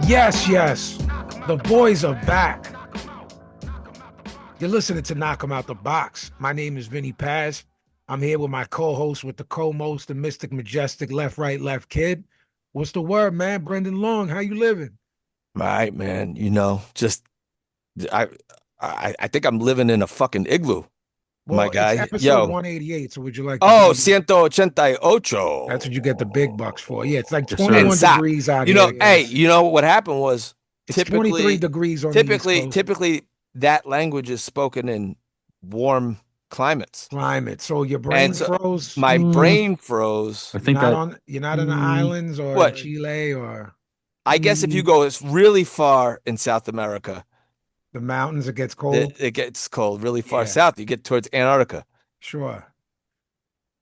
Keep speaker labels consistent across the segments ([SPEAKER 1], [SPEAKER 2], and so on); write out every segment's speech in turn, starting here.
[SPEAKER 1] Yes, yes. The boys are back. You're listening to Knock 'em Out the Box. My name is Vinnie Paz. I'm here with my co-host with the co-most, the Mystic Majestic Left Right Left Kid. What's the word, man? Brendan Long, how you living?
[SPEAKER 2] All right, man. Just I I think I'm living in a fucking igloo, my
[SPEAKER 1] Well, it's
[SPEAKER 2] guy.
[SPEAKER 1] episode
[SPEAKER 2] Yo.
[SPEAKER 1] 188, so would you like to
[SPEAKER 2] Oh,
[SPEAKER 1] be?
[SPEAKER 2] 188.
[SPEAKER 1] That's what you get the big bucks for. Yeah, it's like
[SPEAKER 3] Yes, sir.
[SPEAKER 1] 21
[SPEAKER 2] Stop.
[SPEAKER 1] degrees out here.
[SPEAKER 2] Hey,
[SPEAKER 1] Yes.
[SPEAKER 2] what happened was
[SPEAKER 1] It's 23
[SPEAKER 2] typically
[SPEAKER 1] degrees on the East
[SPEAKER 2] typically
[SPEAKER 1] Coast
[SPEAKER 2] typically that language is spoken in warm climates.
[SPEAKER 1] climate. So your
[SPEAKER 2] And
[SPEAKER 1] brain
[SPEAKER 2] so
[SPEAKER 1] froze.
[SPEAKER 2] my
[SPEAKER 3] Mm,
[SPEAKER 2] brain froze.
[SPEAKER 3] I think that
[SPEAKER 1] You're not in the
[SPEAKER 3] mm,
[SPEAKER 1] islands or
[SPEAKER 2] What?
[SPEAKER 1] Chile or
[SPEAKER 2] I guess if you
[SPEAKER 3] mm,
[SPEAKER 2] go really far in South America,
[SPEAKER 1] the mountains, it gets cold.
[SPEAKER 2] it gets cold. Really far
[SPEAKER 1] Yeah,
[SPEAKER 2] south, you get towards Antarctica.
[SPEAKER 1] sure.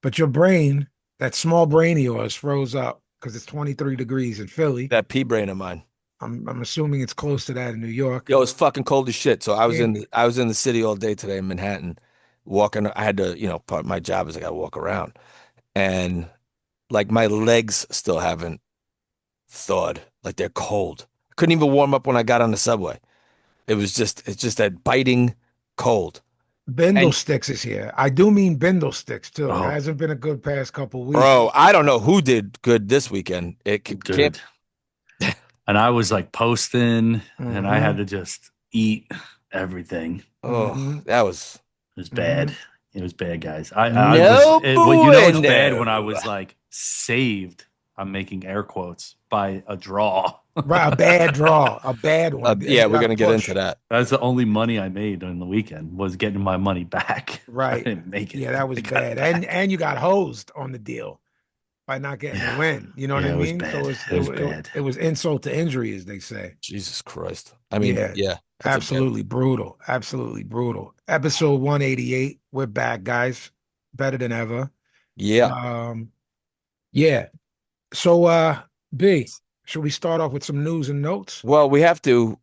[SPEAKER 1] But your brain, that small brain of yours, froze up because it's 23 degrees in Philly.
[SPEAKER 2] That pea brain of mine.
[SPEAKER 1] I'm assuming it's close to that in New York.
[SPEAKER 2] Yo, it's fucking cold as shit. So
[SPEAKER 1] Can't be.
[SPEAKER 2] I was in the city all day today in Manhattan, walking. I had to, part of my job is I got to walk around, and like my legs still haven't thawed. Like they're cold. I couldn't even warm up when I got on the subway. It's just that biting cold.
[SPEAKER 1] Bindle
[SPEAKER 2] And
[SPEAKER 1] sticks is here. I do mean Bindle sticks too. It
[SPEAKER 3] oh,
[SPEAKER 1] hasn't been a good past couple
[SPEAKER 2] bro,
[SPEAKER 1] weeks.
[SPEAKER 2] I don't know who did good this weekend. Can't.
[SPEAKER 3] dude. And I was like posting and I had
[SPEAKER 1] Mm-hmm.
[SPEAKER 3] to just eat everything.
[SPEAKER 2] Oh,
[SPEAKER 1] Mm-hmm.
[SPEAKER 2] that was
[SPEAKER 3] It was bad.
[SPEAKER 1] Mm-hmm.
[SPEAKER 3] It was bad, guys. I was
[SPEAKER 2] no
[SPEAKER 3] well, it's bad when I
[SPEAKER 2] bueno.
[SPEAKER 3] was like saved. I'm making air quotes by a draw.
[SPEAKER 1] Right, a bad draw, a bad one.
[SPEAKER 2] Yeah,
[SPEAKER 1] It
[SPEAKER 2] we're
[SPEAKER 1] got
[SPEAKER 2] gonna get into
[SPEAKER 1] pushed.
[SPEAKER 2] that.
[SPEAKER 3] That's the only money I made on the weekend was getting my money back. I
[SPEAKER 1] Right.
[SPEAKER 3] didn't make it.
[SPEAKER 1] Yeah, that
[SPEAKER 3] I
[SPEAKER 1] was
[SPEAKER 3] got it
[SPEAKER 1] bad.
[SPEAKER 3] back.
[SPEAKER 1] And you got hosed on the deal by not getting the
[SPEAKER 3] Yeah.
[SPEAKER 1] win. You know what I
[SPEAKER 3] Yeah, it was
[SPEAKER 1] mean? So
[SPEAKER 3] bad. It was bad.
[SPEAKER 1] it was insult to injury, as they say.
[SPEAKER 2] Jesus Christ. I mean,
[SPEAKER 1] Yeah,
[SPEAKER 2] yeah, that's a bad.
[SPEAKER 1] absolutely brutal. Absolutely brutal. Episode 188. We're back, guys. Better than ever.
[SPEAKER 2] Yeah.
[SPEAKER 1] Um, yeah. So B, should we start off with some news and notes?
[SPEAKER 2] Well, we have to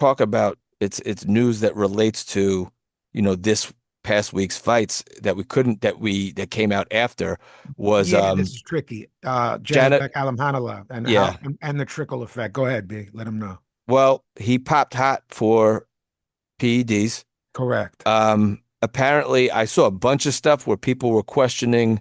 [SPEAKER 2] talk about it's news that relates to, this past week's fights that we couldn't that came out after was
[SPEAKER 1] Yeah, this is tricky.
[SPEAKER 2] Janet.
[SPEAKER 1] Janet Alamhanala and how
[SPEAKER 2] Yeah.
[SPEAKER 1] and the trickle effect. Go ahead, B. Let him know.
[SPEAKER 2] Well, he popped hot for PEDs.
[SPEAKER 1] Correct.
[SPEAKER 2] Apparently I saw a bunch of stuff where people were questioning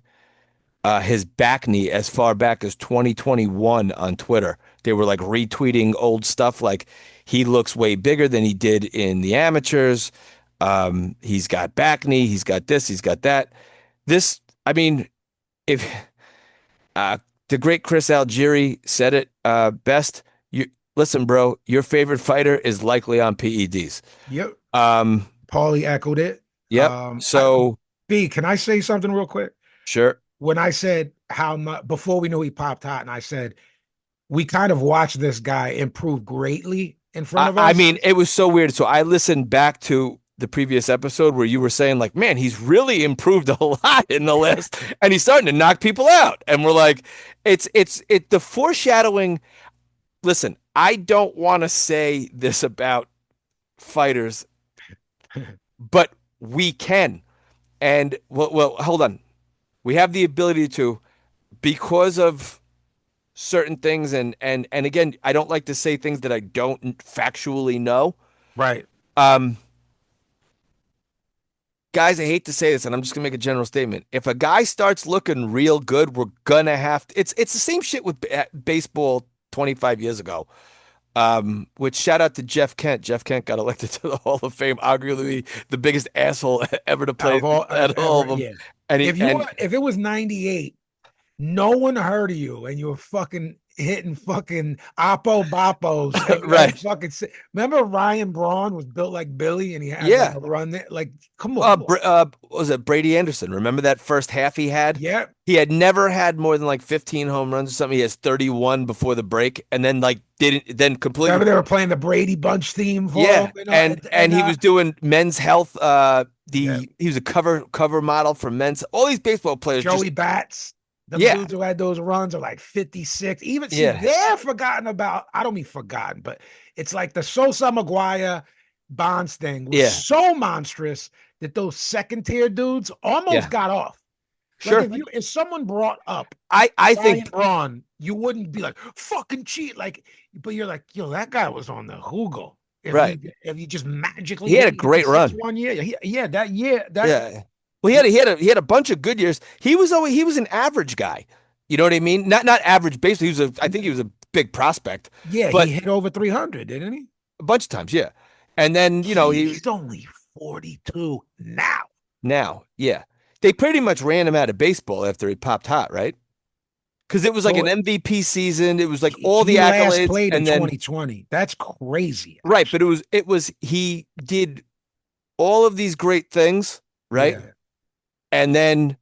[SPEAKER 2] his back knee as far back as 2021 on Twitter. They were like retweeting old stuff like he looks way bigger than he did in the amateurs. He's got back knee, he's got this, he's got that. This, I mean, if uh, the great Chris Algieri said it best, you listen, bro, your favorite fighter is likely on PEDs.
[SPEAKER 1] Yep.
[SPEAKER 2] Um,
[SPEAKER 1] Paulie echoed it.
[SPEAKER 2] yep. So
[SPEAKER 1] B, can I say something real quick?
[SPEAKER 2] sure.
[SPEAKER 1] When I said how much before we knew he popped hot, and I said we kind of watched this guy improve greatly in front of
[SPEAKER 2] I
[SPEAKER 1] us.
[SPEAKER 2] mean, it was so weird. So I listened back to the previous episode where you were saying, like, man, he's really improved a lot in the last, and he's starting to knock people out. And we're like, the foreshadowing. Listen, I don't want to say this about fighters, but we can. And well, hold on. We have the ability to, because of certain things, and again, I don't like to say things that I don't factually know.
[SPEAKER 1] Right.
[SPEAKER 2] Um, Guys, I hate to say this, and I'm just gonna make a general statement. If a guy starts looking real good, we're gonna have to. It's the same shit with baseball 25 years ago. Which shout out to Jeff Kent. Jeff Kent got elected to the Hall of Fame, arguably the biggest asshole ever to
[SPEAKER 1] Out
[SPEAKER 2] play
[SPEAKER 1] of all
[SPEAKER 2] at all
[SPEAKER 1] ever,
[SPEAKER 2] of them.
[SPEAKER 1] yeah.
[SPEAKER 2] And he and
[SPEAKER 1] If it was 98, no one heard of you and you were fucking hitting fucking oppo boppos and you had
[SPEAKER 2] right,
[SPEAKER 1] fucking remember Ryan Braun was built like Billy and he had like
[SPEAKER 2] yeah.
[SPEAKER 1] a run there? Like, come on.
[SPEAKER 2] Was it Brady Anderson? Remember that first half he had?
[SPEAKER 1] Yeah.
[SPEAKER 2] He had never had more than like 15 home runs or something. He has 31 before the break, and then like didn't then completely.
[SPEAKER 1] Remember they were playing the Brady Bunch theme for him,
[SPEAKER 2] Yeah,
[SPEAKER 1] you know,
[SPEAKER 2] and he was doing Men's Health.
[SPEAKER 1] yeah,
[SPEAKER 2] He was a cover model for Men's. All these baseball players
[SPEAKER 1] Joey
[SPEAKER 2] just
[SPEAKER 1] Bats, them
[SPEAKER 2] yeah,
[SPEAKER 1] dudes who had those runs are like 56. Even see,
[SPEAKER 2] yeah,
[SPEAKER 1] they're forgotten about. I don't mean forgotten, but it's like the Sosa McGuire Bonds thing was
[SPEAKER 2] yeah,
[SPEAKER 1] so monstrous that those second tier dudes almost
[SPEAKER 2] yeah.
[SPEAKER 1] got off.
[SPEAKER 2] Sure.
[SPEAKER 1] If someone brought up
[SPEAKER 2] I
[SPEAKER 1] Brian
[SPEAKER 2] think
[SPEAKER 1] Braun, you wouldn't be like fucking cheat, like, but you're like, yo, that guy was on the Hugo.
[SPEAKER 2] right.
[SPEAKER 1] If you just magically
[SPEAKER 2] He had a
[SPEAKER 1] hit
[SPEAKER 2] great
[SPEAKER 1] 86
[SPEAKER 2] run.
[SPEAKER 1] 1 year, yeah, that year that
[SPEAKER 2] Yeah. Well, he had a bunch of good years. He was an average guy. You know what I mean? Not average basically. I think he was a big prospect,
[SPEAKER 1] yeah, he
[SPEAKER 2] but
[SPEAKER 1] hit over 300, didn't he?
[SPEAKER 2] a bunch of times, yeah. And then,
[SPEAKER 1] He's only 42 now.
[SPEAKER 2] now, yeah. They pretty much ran him out of baseball after he popped hot, right? Because it was like
[SPEAKER 1] So
[SPEAKER 2] an MVP season. It was like all the
[SPEAKER 1] he last
[SPEAKER 2] accolades,
[SPEAKER 1] played in
[SPEAKER 2] and then
[SPEAKER 1] 2020. That's crazy,
[SPEAKER 2] right, but
[SPEAKER 1] actually.
[SPEAKER 2] it was he did all of these great things, right?
[SPEAKER 1] Yeah.
[SPEAKER 2] And then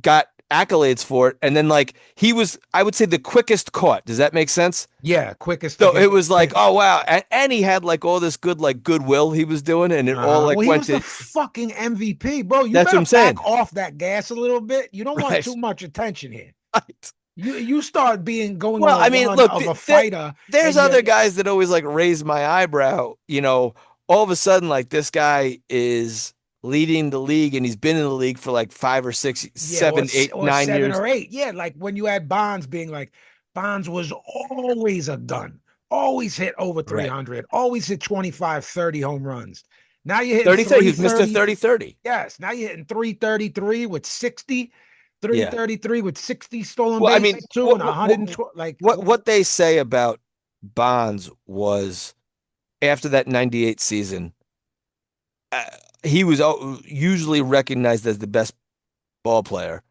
[SPEAKER 2] got accolades for it. And then like he was, I would say the quickest caught. Does that make sense?
[SPEAKER 1] Yeah, quickest to
[SPEAKER 2] So it
[SPEAKER 1] get
[SPEAKER 2] was like, oh
[SPEAKER 1] pinched.
[SPEAKER 2] wow. And he had like all this good like goodwill he was doing, and it all like
[SPEAKER 1] Well, he
[SPEAKER 2] went
[SPEAKER 1] was the
[SPEAKER 2] to
[SPEAKER 1] fucking MVP, bro. You
[SPEAKER 2] that's what
[SPEAKER 1] better
[SPEAKER 2] I'm saying.
[SPEAKER 1] back off that gas a little bit. You don't want
[SPEAKER 2] Right.
[SPEAKER 1] too much attention here.
[SPEAKER 2] Right.
[SPEAKER 1] You start going on
[SPEAKER 2] Well,
[SPEAKER 1] a
[SPEAKER 2] I mean,
[SPEAKER 1] run
[SPEAKER 2] look,
[SPEAKER 1] of a fighter,
[SPEAKER 2] there's
[SPEAKER 1] and you
[SPEAKER 2] other guys that always like raise my eyebrow. All of a sudden, like this guy is leading the league and he's been in the league for like 5 or 6,
[SPEAKER 1] yeah, or
[SPEAKER 2] 7, 8,
[SPEAKER 1] or 7
[SPEAKER 2] 9 years.
[SPEAKER 1] or 8. Yeah, like when you had Bonds being like, Bonds was always a gun, always hit over
[SPEAKER 2] Right.
[SPEAKER 1] 300, always hit 25, 30 home runs. Now you're hitting
[SPEAKER 2] 30 30. He's Mr.
[SPEAKER 1] 330.
[SPEAKER 2] 30-30.
[SPEAKER 1] Yes, now you're hitting 333 with 60,
[SPEAKER 2] Yeah.
[SPEAKER 1] 333 with 60 stolen
[SPEAKER 2] Well, I mean,
[SPEAKER 1] bases too, and 112. Like,
[SPEAKER 2] what they say about Bonds was after that 98 season, uh, he was usually recognized as the best ball player.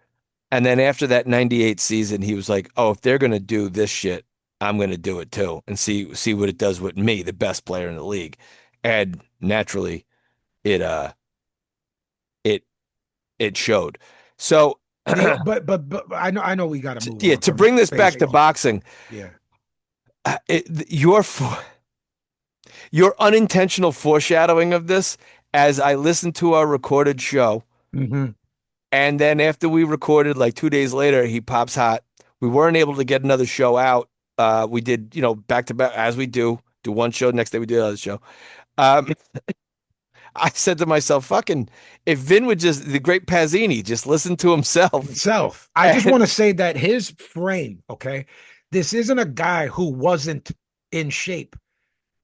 [SPEAKER 2] And then after that 98 season, he was like, "Oh, if they're going to do this shit, I'm going to do it too and see what it does with me, the best player in the league." And naturally, it it it showed. So,
[SPEAKER 1] but I know we got to move
[SPEAKER 2] yeah,
[SPEAKER 1] on
[SPEAKER 2] to
[SPEAKER 1] from
[SPEAKER 2] bring this back to
[SPEAKER 1] baseball.
[SPEAKER 2] boxing,
[SPEAKER 1] Yeah.
[SPEAKER 2] your your unintentional foreshadowing of this as I listened to our recorded show.
[SPEAKER 1] Hmm.
[SPEAKER 2] And then after we recorded, like 2 days later, he pops hot. We weren't able to get another show out. We did, back to back as we do one show. Next day we do another show. Um, I said to myself, fucking, if Vin would just, the great Pazzini, just listen to himself.
[SPEAKER 1] Himself. I just
[SPEAKER 2] And
[SPEAKER 1] want to say that his frame, okay, this isn't a guy who wasn't in shape,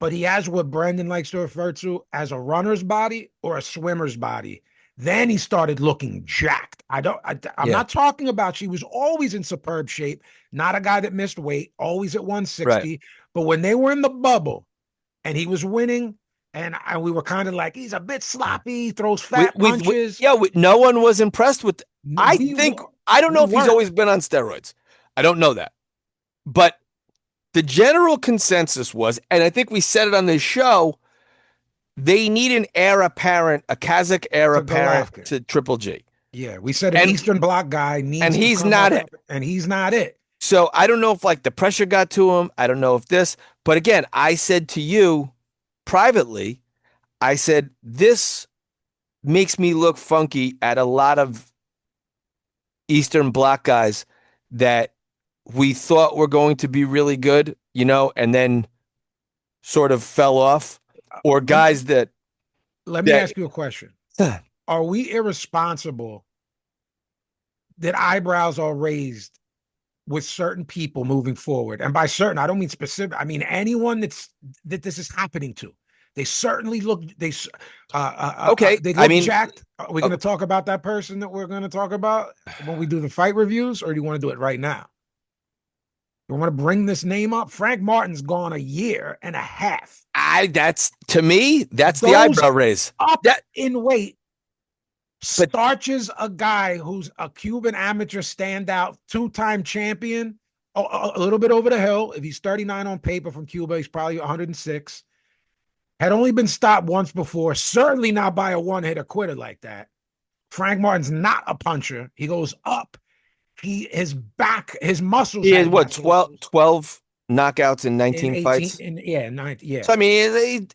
[SPEAKER 1] but he has what Brendan likes to refer to as a runner's body or a swimmer's body. Then he started looking jacked. I'm
[SPEAKER 2] yeah,
[SPEAKER 1] not talking about she was always in superb shape, not a guy that missed weight, always at
[SPEAKER 2] right.
[SPEAKER 1] 160. But when they were in the bubble and he was winning, and we were kind of like, he's a bit sloppy, throws fat punches.
[SPEAKER 2] No one was impressed with, I
[SPEAKER 1] We
[SPEAKER 2] think,
[SPEAKER 1] were,
[SPEAKER 2] I don't know
[SPEAKER 1] we
[SPEAKER 2] if he's
[SPEAKER 1] weren't.
[SPEAKER 2] always been on steroids. I don't know that. But the general consensus was, and I think we said it on this show, they need an heir apparent, a Kazakh heir
[SPEAKER 1] To
[SPEAKER 2] apparent
[SPEAKER 1] Golovkin.
[SPEAKER 2] to Triple G.
[SPEAKER 1] Yeah, we said an
[SPEAKER 2] And
[SPEAKER 1] Eastern Bloc guy
[SPEAKER 2] and
[SPEAKER 1] needs to
[SPEAKER 2] he's
[SPEAKER 1] come
[SPEAKER 2] not
[SPEAKER 1] up,
[SPEAKER 2] it.
[SPEAKER 1] and he's not it.
[SPEAKER 2] So I don't know if like the pressure got to him. I don't know if this, but again, I said to you privately, I said, this makes me look funky at a lot of Eastern Bloc guys that we thought were going to be really good, and then sort of fell off, or
[SPEAKER 1] Let,
[SPEAKER 2] guys
[SPEAKER 1] let me
[SPEAKER 2] that
[SPEAKER 1] ask you a question. Are we irresponsible that eyebrows are raised with certain people moving forward? And by certain, I don't mean specific. I mean anyone that this is happening to. They certainly look.
[SPEAKER 2] okay.
[SPEAKER 1] They
[SPEAKER 2] I
[SPEAKER 1] look
[SPEAKER 2] mean,
[SPEAKER 1] jacked. Are we
[SPEAKER 2] uh,
[SPEAKER 1] going to talk about that person that we're going to talk about when we do the fight reviews, or do you want to do it right now? You want to bring this name up? Frank Martin's gone a year and a half.
[SPEAKER 2] that's to me, that's the
[SPEAKER 1] Goes
[SPEAKER 2] eyebrow raise.
[SPEAKER 1] up
[SPEAKER 2] That,
[SPEAKER 1] in weight,
[SPEAKER 2] but
[SPEAKER 1] starches a guy who's a Cuban amateur standout, two-time champion, a little bit over the hill. If he's 39 on paper from Cuba, he's probably 106. Had only been stopped once before, certainly not by a one-hitter quitter like that. Frank Martin's not a puncher. He goes up. His muscles
[SPEAKER 2] he has
[SPEAKER 1] had
[SPEAKER 2] what,
[SPEAKER 1] got to
[SPEAKER 2] 12 knockouts in
[SPEAKER 1] in
[SPEAKER 2] 19
[SPEAKER 1] 18,
[SPEAKER 2] fights.
[SPEAKER 1] in yeah, 9, yeah.
[SPEAKER 2] So I mean,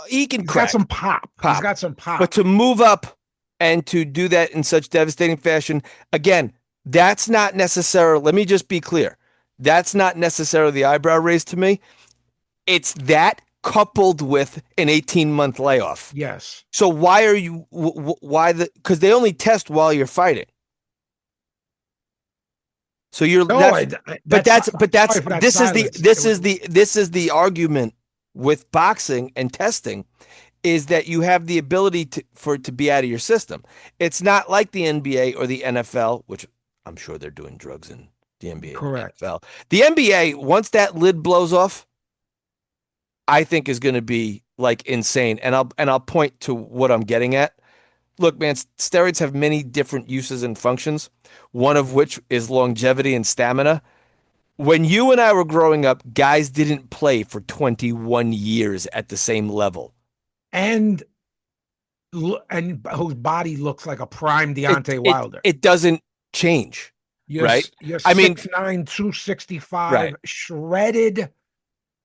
[SPEAKER 2] he can
[SPEAKER 1] He's got some
[SPEAKER 2] crack
[SPEAKER 1] pop. He's
[SPEAKER 2] pop,
[SPEAKER 1] got some
[SPEAKER 2] but
[SPEAKER 1] pop.
[SPEAKER 2] to move up and to do that in such devastating fashion, again, that's not necessarily. Let me just be clear. That's not necessarily the eyebrow raise to me. It's that coupled with an 18-month layoff.
[SPEAKER 1] Yes.
[SPEAKER 2] So why are you why the because they only test while you're fighting. So you're
[SPEAKER 1] No,
[SPEAKER 2] that's but
[SPEAKER 1] I'm
[SPEAKER 2] that's
[SPEAKER 1] sorry for that silence.
[SPEAKER 2] this is the argument with boxing and testing is that you have the ability for it to be out of your system. It's not like the NBA or the NFL, which I'm sure they're doing drugs in the NBA and the
[SPEAKER 1] Correct.
[SPEAKER 2] NFL. The NBA, once that lid blows off, I think is going to be like insane. And I'll point to what I'm getting at. Look, man, steroids have many different uses and functions, one of which is longevity and stamina. When you and I were growing up, guys didn't play for 21 years at the same level.
[SPEAKER 1] And whose body looks like a prime
[SPEAKER 2] It
[SPEAKER 1] Deontay
[SPEAKER 2] it
[SPEAKER 1] Wilder.
[SPEAKER 2] it doesn't change, right?
[SPEAKER 1] You're
[SPEAKER 2] I mean,
[SPEAKER 1] 6'9", 265,
[SPEAKER 2] right,
[SPEAKER 1] shredded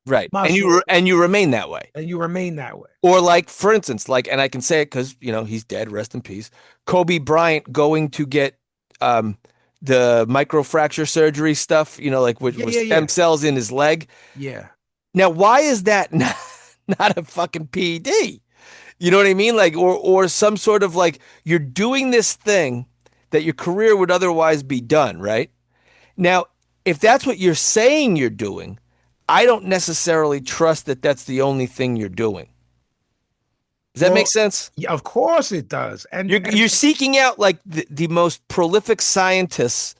[SPEAKER 2] right.
[SPEAKER 1] muscle,
[SPEAKER 2] And you remain that way.
[SPEAKER 1] and you remain that way.
[SPEAKER 2] Or like, for instance, like, and I can say it because he's dead, rest in peace. Kobe Bryant going to get um the microfracture surgery stuff, like
[SPEAKER 1] Yeah,
[SPEAKER 2] with
[SPEAKER 1] yeah,
[SPEAKER 2] stem
[SPEAKER 1] yeah.
[SPEAKER 2] cells in his leg.
[SPEAKER 1] Yeah.
[SPEAKER 2] Now, why is that not a fucking PED? You know what I mean? Like, or some sort of like you're doing this thing that your career would otherwise be done, right? Now, if that's what you're saying you're doing, I don't necessarily trust that that's the only thing you're doing. Does that make
[SPEAKER 1] Well,
[SPEAKER 2] sense?
[SPEAKER 1] yeah, of course it does.
[SPEAKER 2] You're seeking out like the most prolific scientists,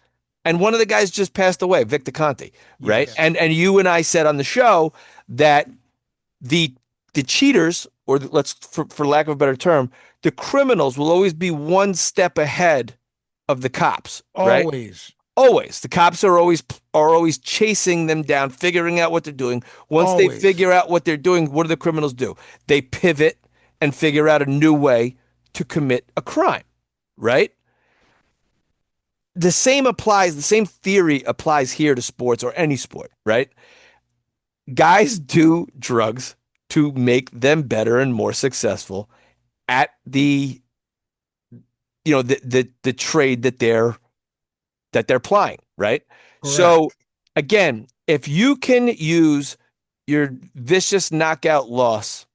[SPEAKER 2] and one of the guys just passed away, Victor Conte, right?
[SPEAKER 1] Yes.
[SPEAKER 2] And you and I said on the show that the cheaters, or let's for lack of a better term, the criminals will always be one step ahead of the cops, right?
[SPEAKER 1] Always.
[SPEAKER 2] Always. The cops are always chasing them down, figuring out what they're doing. Once they
[SPEAKER 1] Always.
[SPEAKER 2] figure out what they're doing, what do the criminals do? They pivot and figure out a new way to commit a crime, right? The same theory applies here to sports or any sport, right? Guys do drugs to make them better and more successful at the trade that they're plying, right?
[SPEAKER 1] Correct.
[SPEAKER 2] So again, if you can use your vicious knockout loss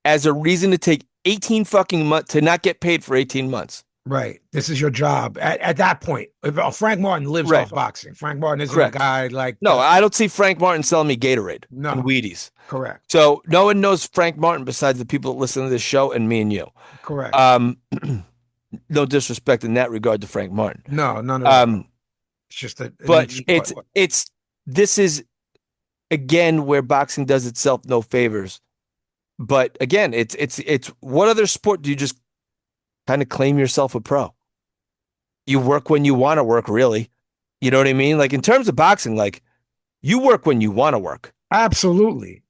[SPEAKER 2] as a reason to take 18 fucking months to not get paid for 18 months.
[SPEAKER 1] Right. This is your job. At that point, if Frank Martin lives
[SPEAKER 2] Right.
[SPEAKER 1] off boxing. Frank Martin isn't a
[SPEAKER 2] Correct.
[SPEAKER 1] guy like
[SPEAKER 2] No, I don't see Frank Martin selling me Gatorade
[SPEAKER 1] No.
[SPEAKER 2] and Wheaties.
[SPEAKER 1] Correct.
[SPEAKER 2] So no one knows Frank Martin besides the people that listen to this show and me and you.
[SPEAKER 1] Correct.
[SPEAKER 2] No disrespect in that regard to Frank Martin.
[SPEAKER 1] No, none of that. It's just
[SPEAKER 2] But this is again where boxing does itself no favors. But again, it's what other sport do you just kind of claim yourself a pro? You work when you want to work, really. You know what I mean? Like in terms of boxing, like you work when you want to work.
[SPEAKER 1] Absolutely.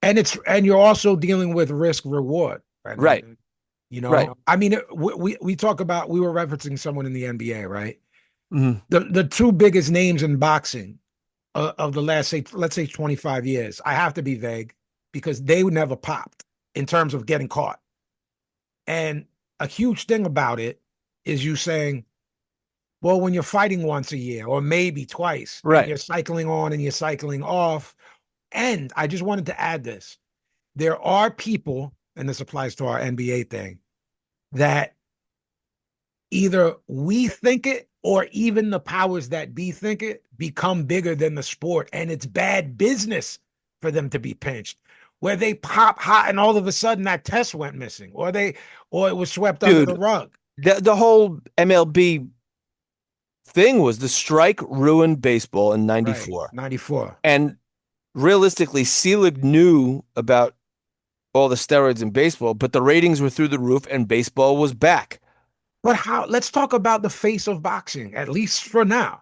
[SPEAKER 1] And you're also dealing with risk reward, right?
[SPEAKER 2] Right. Right.
[SPEAKER 1] I mean, we talk about, we were referencing someone in the NBA, right?
[SPEAKER 2] Mm-hmm.
[SPEAKER 1] The two biggest names in boxing of the last, let's say 25 years. I have to be vague because they never popped in terms of getting caught. And a huge thing about it is you saying, well, when you're fighting once a year or maybe twice,
[SPEAKER 2] right,
[SPEAKER 1] and you're cycling on and you're cycling off. And I just wanted to add this. There are people, and this applies to our NBA thing, that either we think it or even the powers that be think it become bigger than the sport. And it's bad business for them to be pinched, where they pop hot and all of a sudden that test went missing or it was swept under the rug.
[SPEAKER 2] The whole MLB thing was the strike ruined baseball in 94.
[SPEAKER 1] Right, 94.
[SPEAKER 2] And realistically, Selig knew about all the steroids in baseball, but the ratings were through the roof and baseball was back.
[SPEAKER 1] But let's talk about the face of boxing, at least for now.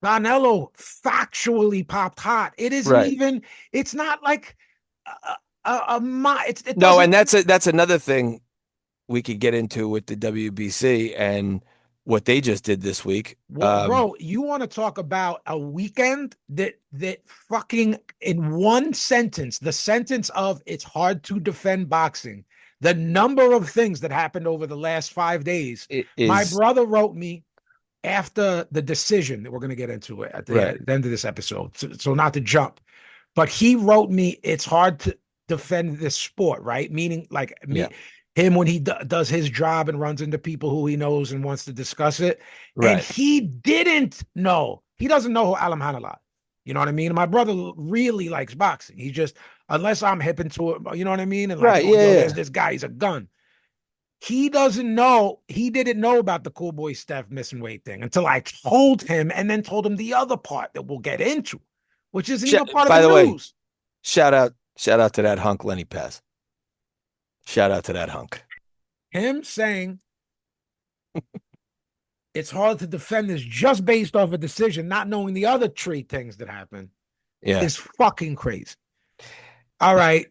[SPEAKER 1] Canelo factually popped hot. It isn't even, it's not like
[SPEAKER 2] and that's another thing we could get into with the WBC and what they just did this week.
[SPEAKER 1] Well, bro, you want to talk about a weekend that fucking in one sentence, the sentence of it's hard to defend boxing, the number of things that happened over the last 5 days. My brother wrote me after the decision that we're going to get into it at the end of this episode. So not to jump, But he wrote me, it's hard to defend this sport, right? Meaning, like
[SPEAKER 2] Yeah.
[SPEAKER 1] him when he does his job and runs into people who he knows and wants to discuss it. And
[SPEAKER 2] Right.
[SPEAKER 1] he didn't know. He doesn't know who Alam Hanalot. You know what I mean? My brother really likes boxing. He just, unless I'm hip into it, you know what I mean? And like,
[SPEAKER 2] Right.
[SPEAKER 1] oh, yo,
[SPEAKER 2] Yeah.
[SPEAKER 1] there's this guy, he's a gun. He doesn't know, he didn't know about the cool boy Steph missing weight thing until I told him and then told him the other part that we'll get into, which isn't even part of
[SPEAKER 2] By
[SPEAKER 1] the
[SPEAKER 2] the way,
[SPEAKER 1] news.
[SPEAKER 2] shout out to that hunk Lenny Paz. Shout out to that hunk.
[SPEAKER 1] Him saying it's hard to defend this just based off a decision, not knowing the other three things that happened,
[SPEAKER 2] Yeah.
[SPEAKER 1] is fucking crazy. All right.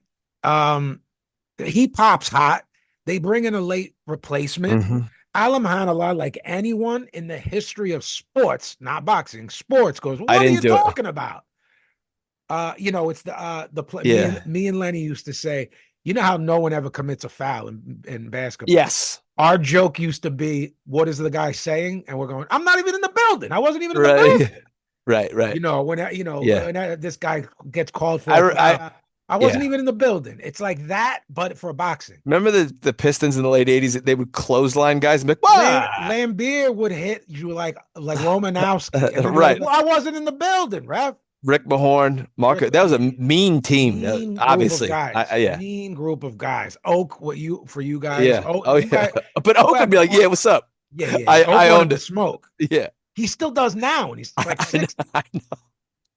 [SPEAKER 1] He pops hot. They bring in a late replacement.
[SPEAKER 2] Mm-hmm.
[SPEAKER 1] Alam Hanallah, like anyone in the history of sports, not boxing, sports, goes,
[SPEAKER 2] I
[SPEAKER 1] what are
[SPEAKER 2] didn't
[SPEAKER 1] you
[SPEAKER 2] do it.
[SPEAKER 1] talking about? It's the play.
[SPEAKER 2] Yeah.
[SPEAKER 1] Me and Lenny used to say, you know how no one ever commits a foul in basketball.
[SPEAKER 2] Yes.
[SPEAKER 1] Our joke used to be, what is the guy saying? And we're going, I'm not even in the building. I wasn't even in the
[SPEAKER 2] Right.
[SPEAKER 1] building.
[SPEAKER 2] Right.
[SPEAKER 1] You know, when
[SPEAKER 2] Yeah.
[SPEAKER 1] when this guy gets called for
[SPEAKER 2] I,
[SPEAKER 1] a foul,
[SPEAKER 2] I
[SPEAKER 1] I wasn't
[SPEAKER 2] yeah.
[SPEAKER 1] even in the building. It's like that, but for boxing.
[SPEAKER 2] Remember the Pistons in the late 80s? They would clothesline guys and be like, "Wah!"
[SPEAKER 1] Lambier would hit you like Romanowski, and then you're like,
[SPEAKER 2] Right.
[SPEAKER 1] well, I wasn't in the building, ref.
[SPEAKER 2] Rick Mahorn, Marco. That was a mean team.
[SPEAKER 1] Mean group of
[SPEAKER 2] Obviously.
[SPEAKER 1] guys.
[SPEAKER 2] Yeah.
[SPEAKER 1] Mean group of guys. Oak, what you for you guys?
[SPEAKER 2] Yeah.
[SPEAKER 1] Oh,
[SPEAKER 2] Oh,
[SPEAKER 1] you
[SPEAKER 2] yeah.
[SPEAKER 1] guys,
[SPEAKER 2] But Oak would be like, "Yeah, what's up?"
[SPEAKER 1] yeah. Oak
[SPEAKER 2] I
[SPEAKER 1] wanted
[SPEAKER 2] owned
[SPEAKER 1] to
[SPEAKER 2] it.
[SPEAKER 1] smoke.
[SPEAKER 2] Yeah.
[SPEAKER 1] He still does now, and he's like 60.
[SPEAKER 2] I know.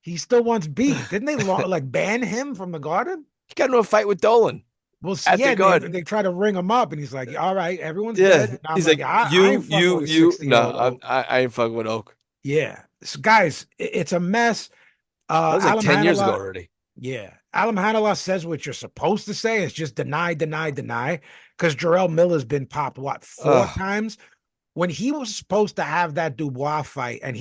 [SPEAKER 1] He still wants beef. Didn't they like ban him from the Garden?
[SPEAKER 2] He got into a fight with Dolan
[SPEAKER 1] Well,
[SPEAKER 2] at
[SPEAKER 1] yeah,
[SPEAKER 2] the
[SPEAKER 1] and they
[SPEAKER 2] Garden.
[SPEAKER 1] they try to ring him up, and he's like, "All right, everyone's
[SPEAKER 2] Yeah.
[SPEAKER 1] dead." And I'm
[SPEAKER 2] He's
[SPEAKER 1] like,
[SPEAKER 2] like,
[SPEAKER 1] I ain't fucking with a
[SPEAKER 2] you. No,
[SPEAKER 1] 60-year-old Oak.
[SPEAKER 2] I ain't fucking with Oak.
[SPEAKER 1] Yeah, so, guys, it's a mess.
[SPEAKER 2] That was like
[SPEAKER 1] Alam
[SPEAKER 2] 10 years ago
[SPEAKER 1] Hanallah,
[SPEAKER 2] already.
[SPEAKER 1] yeah, Alam Hanallah says what you're supposed to say. It's just deny. Because Jarrell Miller's been popped what 4 times when he was supposed to have that Dubois fight, and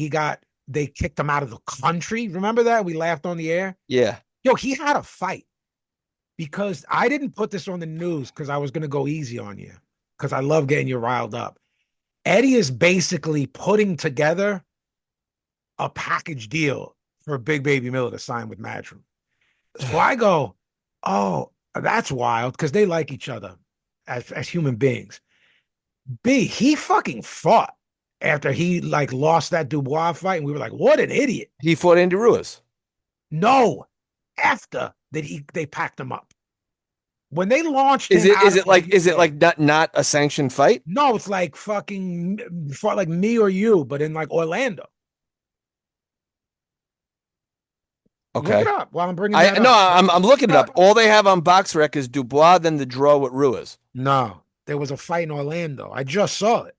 [SPEAKER 1] they kicked him out of the country. Remember that? We laughed on the air.
[SPEAKER 2] Yeah.
[SPEAKER 1] Yo, he had a fight because I didn't put this on the news because I was going to go easy on you because I love getting you riled up. Eddie is basically putting together a package deal for Big Baby Miller to sign with Matchroom. So I go, oh, that's wild because they like each other as human beings. B, he fucking fought after he like lost that Dubois fight, and we were like, what an idiot.
[SPEAKER 2] He fought Andy Ruiz.
[SPEAKER 1] No, after that they packed him up. When they launched
[SPEAKER 2] Is
[SPEAKER 1] him
[SPEAKER 2] it
[SPEAKER 1] out
[SPEAKER 2] is
[SPEAKER 1] of
[SPEAKER 2] it like
[SPEAKER 1] the
[SPEAKER 2] is it
[SPEAKER 1] UK,
[SPEAKER 2] like not a sanctioned fight?
[SPEAKER 1] no, it's like fucking fought like me or you, but in like Orlando. Look
[SPEAKER 2] Okay.
[SPEAKER 1] it up while I'm bringing that
[SPEAKER 2] No,
[SPEAKER 1] up.
[SPEAKER 2] I'm looking it up. All they have on BoxRec is Dubois, then the draw with Ruiz.
[SPEAKER 1] No, there was a fight in Orlando. I just saw it.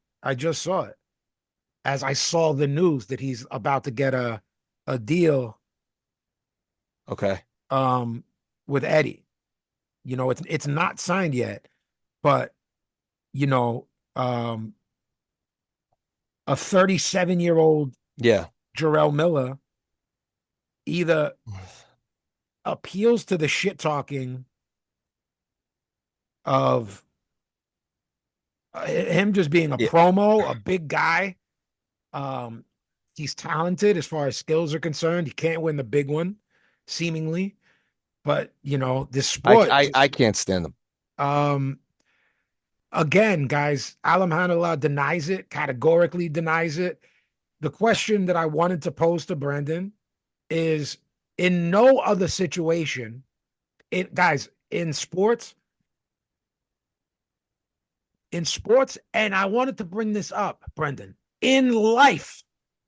[SPEAKER 1] As I saw the news that he's about to get a deal
[SPEAKER 2] Okay.
[SPEAKER 1] with Eddie. You know, it's not signed yet, but you know, a 37-year-old
[SPEAKER 2] Yeah.
[SPEAKER 1] Jarrell Miller either appeals to the shit talking of him just being a
[SPEAKER 2] Yeah.
[SPEAKER 1] promo, a big guy. He's talented as far as skills are concerned. He can't win the big one, seemingly, but you know this sport.
[SPEAKER 2] I can't stand them.
[SPEAKER 1] Again, guys, Alam Hanallah denies it, categorically denies it. The question that I wanted to pose to Brendan is: in no other situation, guys, in sports, and I wanted to bring this up, Brendan. In life,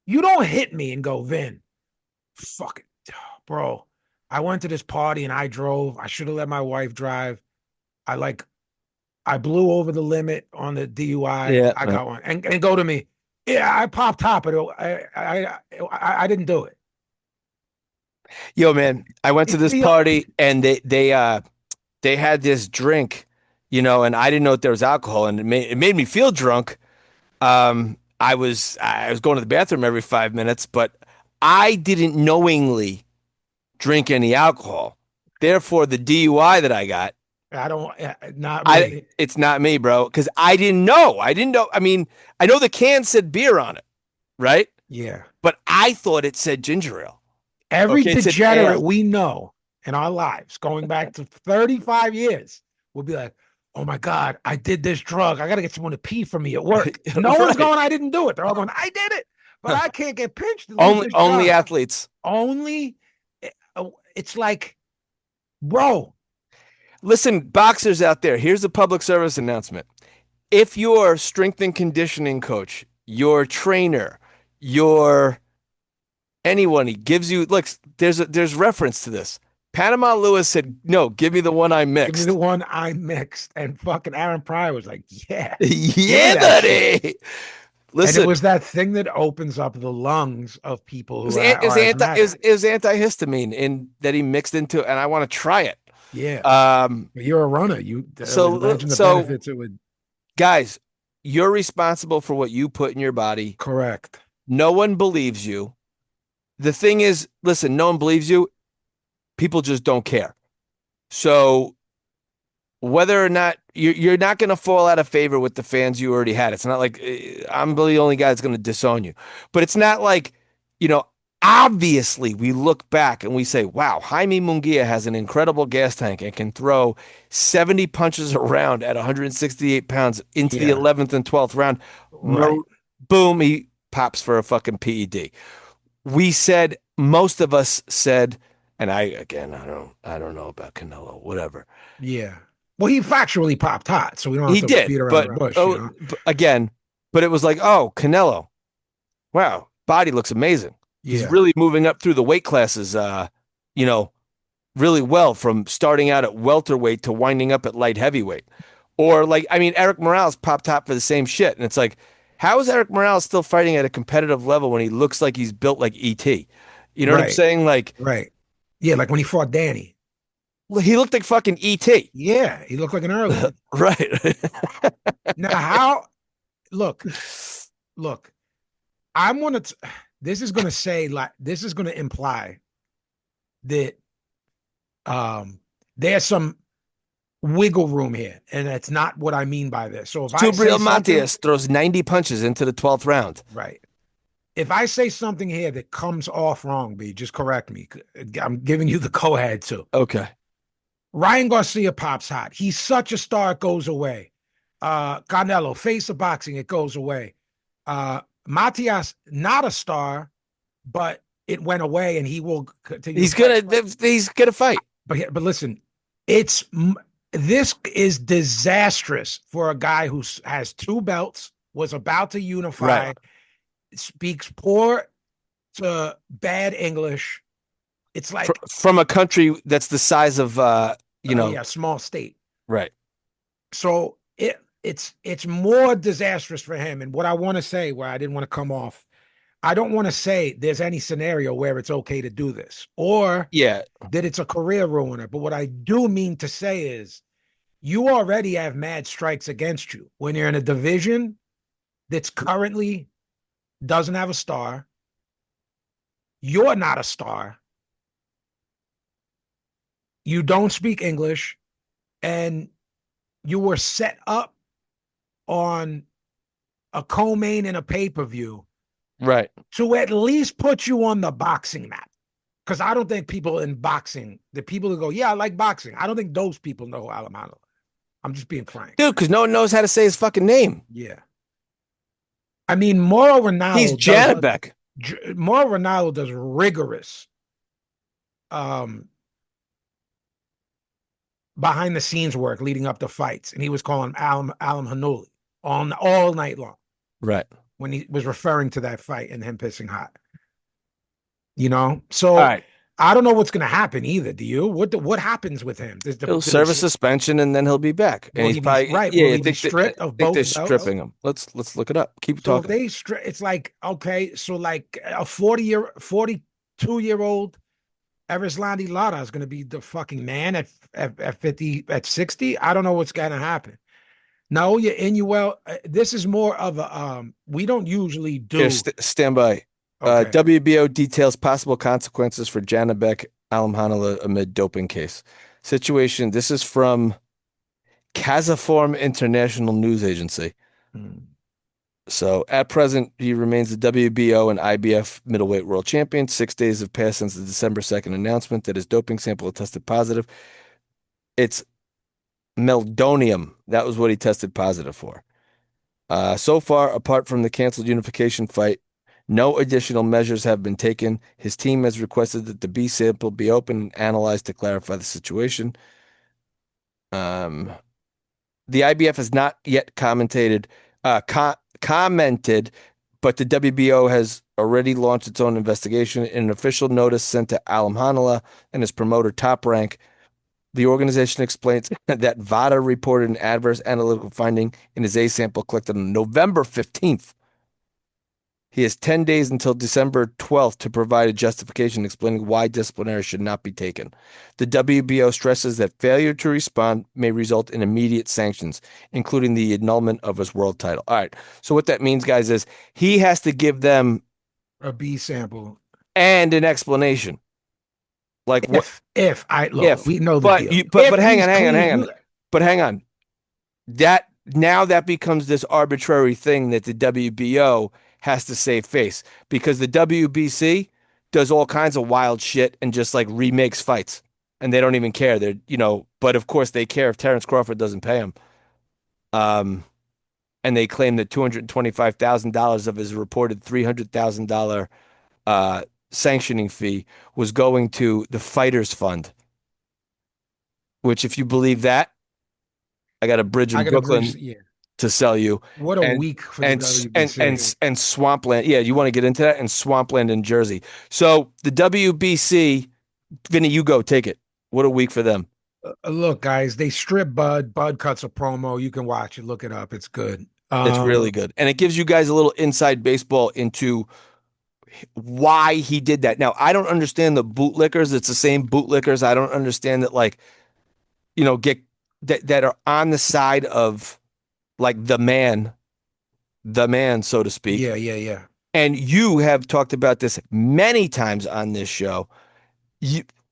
[SPEAKER 1] you don't hit me and go, Vin, fuck it, bro. I went to this party and I drove. I should have let my wife drive. I blew over the limit on the DUI.
[SPEAKER 2] Yeah,
[SPEAKER 1] I got one. And go to me. Yeah, I popped top, but I didn't do it.
[SPEAKER 2] Yo, man, I went to
[SPEAKER 1] It's
[SPEAKER 2] this
[SPEAKER 1] the-
[SPEAKER 2] party and they had this drink, you know, and I didn't know that there was alcohol, and it made me feel drunk. I was going to the bathroom every 5 minutes, but I didn't knowingly drink any alcohol. Therefore, the DUI that I got,
[SPEAKER 1] I don't, not really.
[SPEAKER 2] it's not me, bro, because I didn't know. I mean, I know the can said beer on it, right?
[SPEAKER 1] Yeah.
[SPEAKER 2] But I thought it said ginger ale.
[SPEAKER 1] Every
[SPEAKER 2] Okay, it's an
[SPEAKER 1] degenerate
[SPEAKER 2] ale.
[SPEAKER 1] we know in our lives, going back to 35 years, will be like, oh my God, I did this drug. I got to get someone to pee for me at work. No one's
[SPEAKER 2] Right.
[SPEAKER 1] going, I didn't do it. They're all going, I did it, but I can't get pinched to lose this
[SPEAKER 2] Only
[SPEAKER 1] job.
[SPEAKER 2] athletes.
[SPEAKER 1] Only, it's like, bro.
[SPEAKER 2] Listen, boxers out there, here's a public service announcement. If your strength and conditioning coach, your trainer, your anyone, he gives you, look, there's reference to this. Panama Lewis said, no, give me the one I
[SPEAKER 1] Give me
[SPEAKER 2] mixed.
[SPEAKER 1] the one I mixed. And fucking Aaron Pryor was like, yeah.
[SPEAKER 2] Yeah,
[SPEAKER 1] that
[SPEAKER 2] buddy. Listen,
[SPEAKER 1] And it was that thing that opens up the lungs of people who
[SPEAKER 2] it was
[SPEAKER 1] are asthmatic.
[SPEAKER 2] it was antihistamine in that he mixed into, and I want to try it.
[SPEAKER 1] Yeah.
[SPEAKER 2] Um,
[SPEAKER 1] But you're a runner. You imagine the
[SPEAKER 2] so
[SPEAKER 1] benefits it would.
[SPEAKER 2] guys, you're responsible for what you put in your body.
[SPEAKER 1] Correct.
[SPEAKER 2] No one believes you. The thing is, listen, no one believes you. People just don't care. So whether or not you're not going to fall out of favor with the fans you already had. It's not like I'm the only guy that's going to disown you. But it's not like, obviously we look back and we say, wow, Jaime Munguia has an incredible gas tank and can throw 70 punches around at 168 pounds into the 11th and 12th round.
[SPEAKER 1] Right.
[SPEAKER 2] Boom, he pops for a fucking PED. We said, most of us said, and I don't know about Canelo, whatever.
[SPEAKER 1] Yeah. Well, he factually popped hot, so we don't have
[SPEAKER 2] He
[SPEAKER 1] to
[SPEAKER 2] did,
[SPEAKER 1] beat around
[SPEAKER 2] but
[SPEAKER 1] the bush.
[SPEAKER 2] again, but it was like, oh, Canelo, wow, body looks amazing. He's really moving up through the weight classes, really well, from starting out at welterweight to winding up at light heavyweight. Or Eric Morales popped top for the same shit. And it's like, how is Eric Morales still fighting at a competitive level when he looks like he's built like E.T.? You know what I'm saying? Like,
[SPEAKER 1] right. Yeah, like when he fought Danny.
[SPEAKER 2] He looked like fucking E.T.
[SPEAKER 1] Yeah, he looked like an early.
[SPEAKER 2] Right.
[SPEAKER 1] Now, look, I'm going to, this is going to imply that there's some wiggle room here, and that's not what I mean by this. So if
[SPEAKER 2] Subriel Matias throws 90 punches into the 12th round.
[SPEAKER 1] Right. If I say something here that comes off wrong, B, just correct me. I'm giving you the co-head too.
[SPEAKER 2] Okay.
[SPEAKER 1] Ryan Garcia pops hot. He's such a star, it goes away. Canelo, face of boxing, it goes away. Matias, not a star, but it went away, and he will continue.
[SPEAKER 2] He's gonna fight.
[SPEAKER 1] But listen, this is disastrous for a guy who has 2 belts, was about to unify,
[SPEAKER 2] right,
[SPEAKER 1] speaks poor to bad English. It's like
[SPEAKER 2] from a country that's the size of
[SPEAKER 1] small state.
[SPEAKER 2] Right.
[SPEAKER 1] So it's more disastrous for him. And what I want to say, where I didn't want to come off, I don't want to say there's any scenario where it's okay to do this or that it's a career ruiner. But what I do mean to say is you already have mad strikes against you when you're in a division that's currently doesn't have a star. You're not a star. You don't speak English, and you were set up on a co-main and a pay-per-view,
[SPEAKER 2] right,
[SPEAKER 1] to at least put you on the boxing map. Because I don't think people in boxing, the people who go, yeah, I like boxing, I don't think those people know who Alamano is. I'm just being frank.
[SPEAKER 2] Dude, because no one knows how to say his fucking name.
[SPEAKER 1] Yeah. I mean, Mauro Ronaldo.
[SPEAKER 2] He's Janabek.
[SPEAKER 1] Mauro Ronaldo does rigorous behind the scenes work leading up to fights, and he was calling Alam Hanuli all night long.
[SPEAKER 2] Right.
[SPEAKER 1] When he was referring to that fight and him pissing hot. So
[SPEAKER 2] all right.
[SPEAKER 1] I don't know what's going to happen either. Do you? What happens with him?
[SPEAKER 2] He'll serve a suspension and then he'll be back. And he's probably
[SPEAKER 1] right.
[SPEAKER 2] Yeah,
[SPEAKER 1] will he be stripped of both?
[SPEAKER 2] They're stripping him. Let's look it up. Keep talking.
[SPEAKER 1] If they it's like, okay, so like a 42-year-old Erislandy Lara is going to be the fucking man at 50, at 60. I don't know what's going to happen. No, this is more of a we don't usually do.
[SPEAKER 2] Here, stand by. Okay. WBO details possible consequences for Janabek Alamhanala amid doping case. Situation. This is from Kazaform International News Agency. So at present, he remains the WBO and IBF middleweight world champion. 6 days have passed since the December 2nd announcement that his doping sample had tested positive. It's meldonium. That was what he tested positive for. So far, apart from the canceled unification fight, no additional measures have been taken. His team has requested that the B sample be opened and analyzed to clarify the situation. The IBF has not yet commented, but the WBO has already launched its own investigation. In an official notice sent to Alam Hanala and his promoter Top Rank, the organization explains that VADA reported an adverse analytical finding in his A sample collected on November 15th. He has 10 days until December 12th to provide a justification explaining why disciplinary should not be taken. The WBO stresses that failure to respond may result in immediate sanctions, including the annulment of his world title. All right. So what that means, guys, is he has to give them
[SPEAKER 1] A B sample.
[SPEAKER 2] and an explanation. Like what
[SPEAKER 1] If I look,
[SPEAKER 2] if,
[SPEAKER 1] we know the
[SPEAKER 2] but
[SPEAKER 1] deal.
[SPEAKER 2] you, but
[SPEAKER 1] If
[SPEAKER 2] hang
[SPEAKER 1] he's
[SPEAKER 2] on, hang on, hang
[SPEAKER 1] clean,
[SPEAKER 2] on. But hang on. That now that becomes this arbitrary thing that the WBO has to save face because the WBC does all kinds of wild shit and just like remakes fights and they don't even care. But of course they care if Terrence Crawford doesn't pay him. And they claim that $225,000 of his reported $300,000 sanctioning fee was going to the Fighters Fund, which if you believe that, I got a bridge
[SPEAKER 1] I
[SPEAKER 2] in
[SPEAKER 1] got a bridge.
[SPEAKER 2] Brooklyn
[SPEAKER 1] Yeah.
[SPEAKER 2] to sell you.
[SPEAKER 1] What a
[SPEAKER 2] And
[SPEAKER 1] week for the
[SPEAKER 2] and
[SPEAKER 1] WBC.
[SPEAKER 2] and Swampland. Yeah, you want to get into that and Swampland in Jersey. So the WBC, Vinny, you go take it. What a week for them.
[SPEAKER 1] Look, guys, they strip Bud. Bud cuts a promo. You can watch it. Look it up. It's good.
[SPEAKER 2] It's really good. And it gives you guys a little inside baseball into why he did that. Now, I don't understand the bootlickers. It's the same bootlickers. I don't understand that get that are on the side of like the man, so to speak.
[SPEAKER 1] Yeah, yeah, yeah.
[SPEAKER 2] And you have talked about this many times on this show.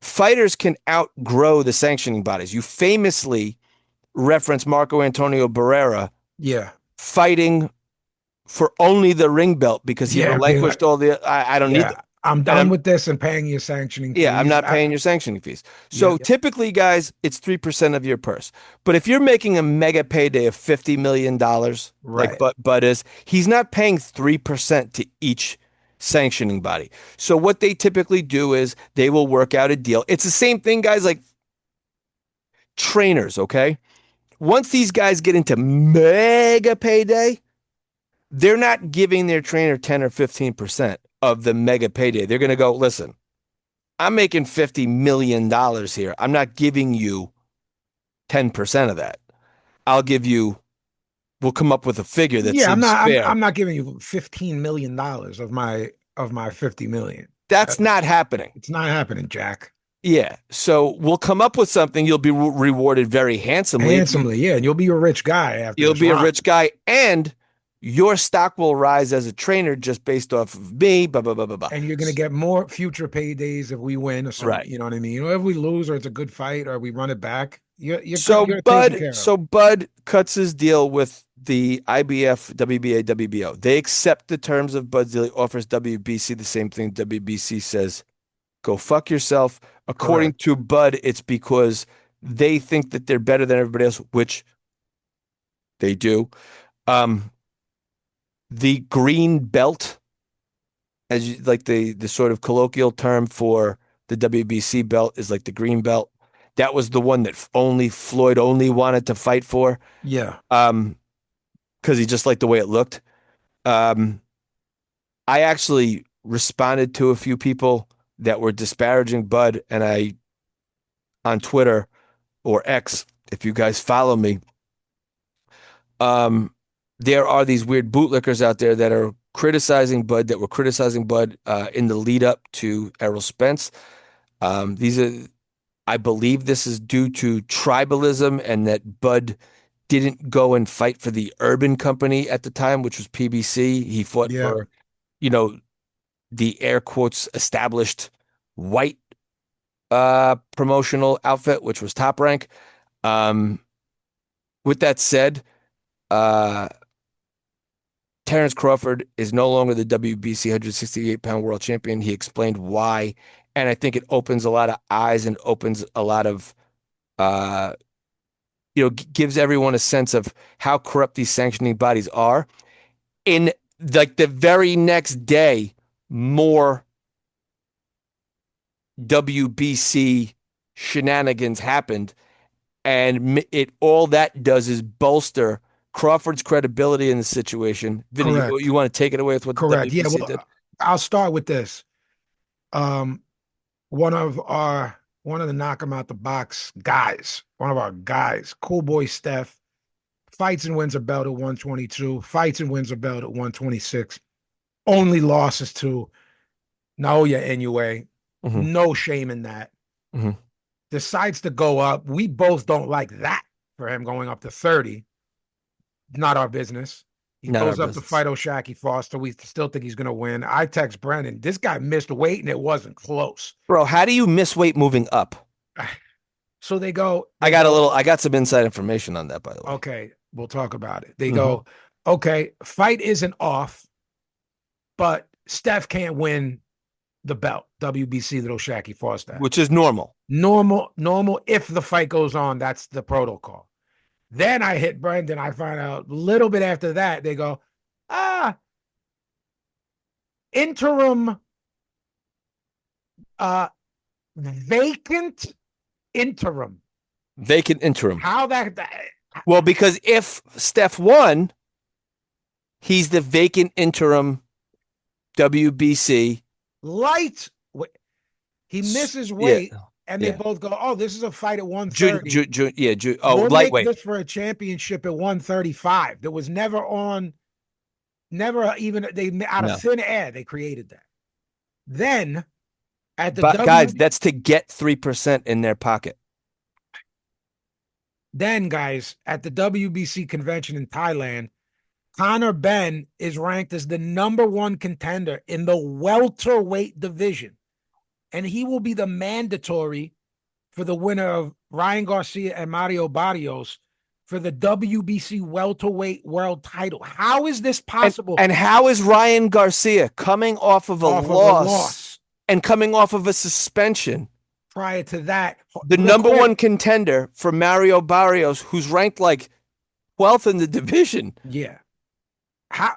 [SPEAKER 2] Fighters can outgrow the sanctioning bodies. You famously reference Marco Antonio Barrera
[SPEAKER 1] Yeah.
[SPEAKER 2] fighting for only the ring belt because he
[SPEAKER 1] Yeah. Being
[SPEAKER 2] relinquished
[SPEAKER 1] like,
[SPEAKER 2] all the. I don't need
[SPEAKER 1] yeah,
[SPEAKER 2] them,
[SPEAKER 1] I'm
[SPEAKER 2] and
[SPEAKER 1] done with this and paying your sanctioning
[SPEAKER 2] I'm
[SPEAKER 1] fees.
[SPEAKER 2] not paying your sanctioning fees.
[SPEAKER 1] Yeah,
[SPEAKER 2] So typically, guys, it's 3% of your purse. But if you're making a mega payday of $50 million, like
[SPEAKER 1] right.
[SPEAKER 2] Bud is, he's not paying 3% to each sanctioning body. So what they typically do is they will work out a deal. It's the same thing, guys, like trainers, okay? Once these guys get into mega payday, they're not giving their trainer 10 or 15% of the mega payday. They're going to go, listen, I'm making $50 million here. I'm not giving you 10% of that. I'll give you, we'll come up with a figure that
[SPEAKER 1] Yeah, I'm
[SPEAKER 2] seems
[SPEAKER 1] not I'm
[SPEAKER 2] fair.
[SPEAKER 1] I'm not giving you $15 million of my 50 million.
[SPEAKER 2] That's not happening.
[SPEAKER 1] It's not happening, Jack.
[SPEAKER 2] Yeah. So we'll come up with something. You'll be rewarded very handsomely.
[SPEAKER 1] Handsomely, yeah, and you'll be a rich guy after
[SPEAKER 2] You'll
[SPEAKER 1] this
[SPEAKER 2] be a
[SPEAKER 1] run.
[SPEAKER 2] rich guy and your stock will rise as a trainer just based off of me, blah, blah, blah, blah, blah.
[SPEAKER 1] And you're gonna get more future paydays if we win or something.
[SPEAKER 2] Right.
[SPEAKER 1] You know what I mean? Or if we lose or it's a good fight or we run it back,
[SPEAKER 2] So
[SPEAKER 1] you're taken
[SPEAKER 2] Bud,
[SPEAKER 1] care of.
[SPEAKER 2] so Bud cuts his deal with the IBF, WBA, WBO. They accept the terms of Bud's deal. He offers WBC the same thing. WBC says, "Go fuck yourself." According
[SPEAKER 1] Correct.
[SPEAKER 2] to Bud, it's because they think that they're better than everybody else, which they do. Um, the green belt, as you, like the sort of colloquial term for the WBC belt, is like the green belt. That was the one that only Floyd only wanted to fight for.
[SPEAKER 1] Yeah.
[SPEAKER 2] Because he just liked the way it looked. Um, I actually responded to a few people that were disparaging Bud, and I on Twitter or X, if you guys follow me, there are these weird bootlickers out there that are criticizing Bud, that were criticizing Bud in the lead up to Errol Spence. These are, I believe, this is due to tribalism and that Bud didn't go and fight for the Urban Company at the time, which was PBC. He fought
[SPEAKER 1] Yeah.
[SPEAKER 2] for, you know, the air quotes established white promotional outfit, which was Top Rank. Um, with that said, uh, Terrence Crawford is no longer the WBC 168-pound world champion. He explained why, and I think it opens a lot of eyes and opens a lot of, uh, gives everyone a sense of how corrupt these sanctioning bodies are. In like the very next day, more WBC shenanigans happened, and it all that does is bolster Crawford's credibility in the situation. Vinny,
[SPEAKER 1] Correct.
[SPEAKER 2] you want to take it away with what the
[SPEAKER 1] Correct. Yeah.
[SPEAKER 2] WBC did?
[SPEAKER 1] Well, I'll start with this. Um, one of the knock 'em out the box guys, one of our guys, cool boy Steph, fights and wins a belt at 122, fights and wins a belt at 126. Only losses to Naoya Inoue.
[SPEAKER 2] Mhm.
[SPEAKER 1] No shame in that.
[SPEAKER 2] Mhm.
[SPEAKER 1] Decides to go up. We both don't like that for him going up to 30. Not our business. He
[SPEAKER 2] Not our
[SPEAKER 1] goes up to
[SPEAKER 2] business.
[SPEAKER 1] fight O'Shaquie Foster. We still think he's going to win. I text Brennan. This guy missed weight and it wasn't close.
[SPEAKER 2] Bro, how do you miss weight moving up?
[SPEAKER 1] So they go.
[SPEAKER 2] I got some inside information on that, by the way.
[SPEAKER 1] Okay, we'll talk about it. They
[SPEAKER 2] Mhm.
[SPEAKER 1] go, okay, fight isn't off, but Steph can't win the belt, WBC, little Shaqy Foster.
[SPEAKER 2] Which is normal.
[SPEAKER 1] Normal. If the fight goes on, that's the protocol. Then I hit Brendan. I find out a little bit after that, they go, interim, uh, vacant interim.
[SPEAKER 2] Vacant interim.
[SPEAKER 1] How that
[SPEAKER 2] Well, because if Steph won, he's the vacant interim WBC.
[SPEAKER 1] light, he misses weight, and they both go, oh, this is a fight at 130. We'll
[SPEAKER 2] lightweight.
[SPEAKER 1] make this for a championship at 135. There was never even out of thin air, they created that. Then at the
[SPEAKER 2] guys, that's to get 3% in their pocket.
[SPEAKER 1] Then, guys, at the WBC convention in Thailand, Conor Benn is ranked as the #1 contender in the welterweight division. And he will be the mandatory for the winner of Ryan Garcia and Mario Barrios for the WBC welterweight world title. How is this possible?
[SPEAKER 2] And how is Ryan Garcia coming off of a loss and coming off of a suspension?
[SPEAKER 1] Prior to that,
[SPEAKER 2] the #1 contender for Mario Barrios, who's ranked like 12th in the division.
[SPEAKER 1] Yeah.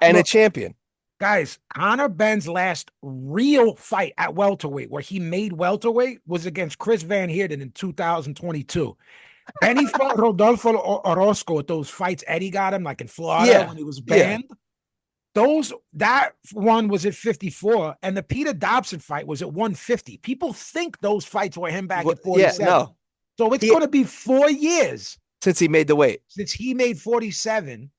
[SPEAKER 2] A champion.
[SPEAKER 1] Guys, Conor Benn's last real fight at welterweight, where he made welterweight, was against Chris Van Heerden in 2022. Benny fought Rodolfo Orozco at those fights Eddie got him, like in Florida when he was banned. Yeah. That one was at 54, and the Peter Dobson fight was at 150. People think those fights were him back at 47.
[SPEAKER 2] Yeah, no.
[SPEAKER 1] So it's going to be 4 years
[SPEAKER 2] since he made the weight.
[SPEAKER 1] Since he made 47,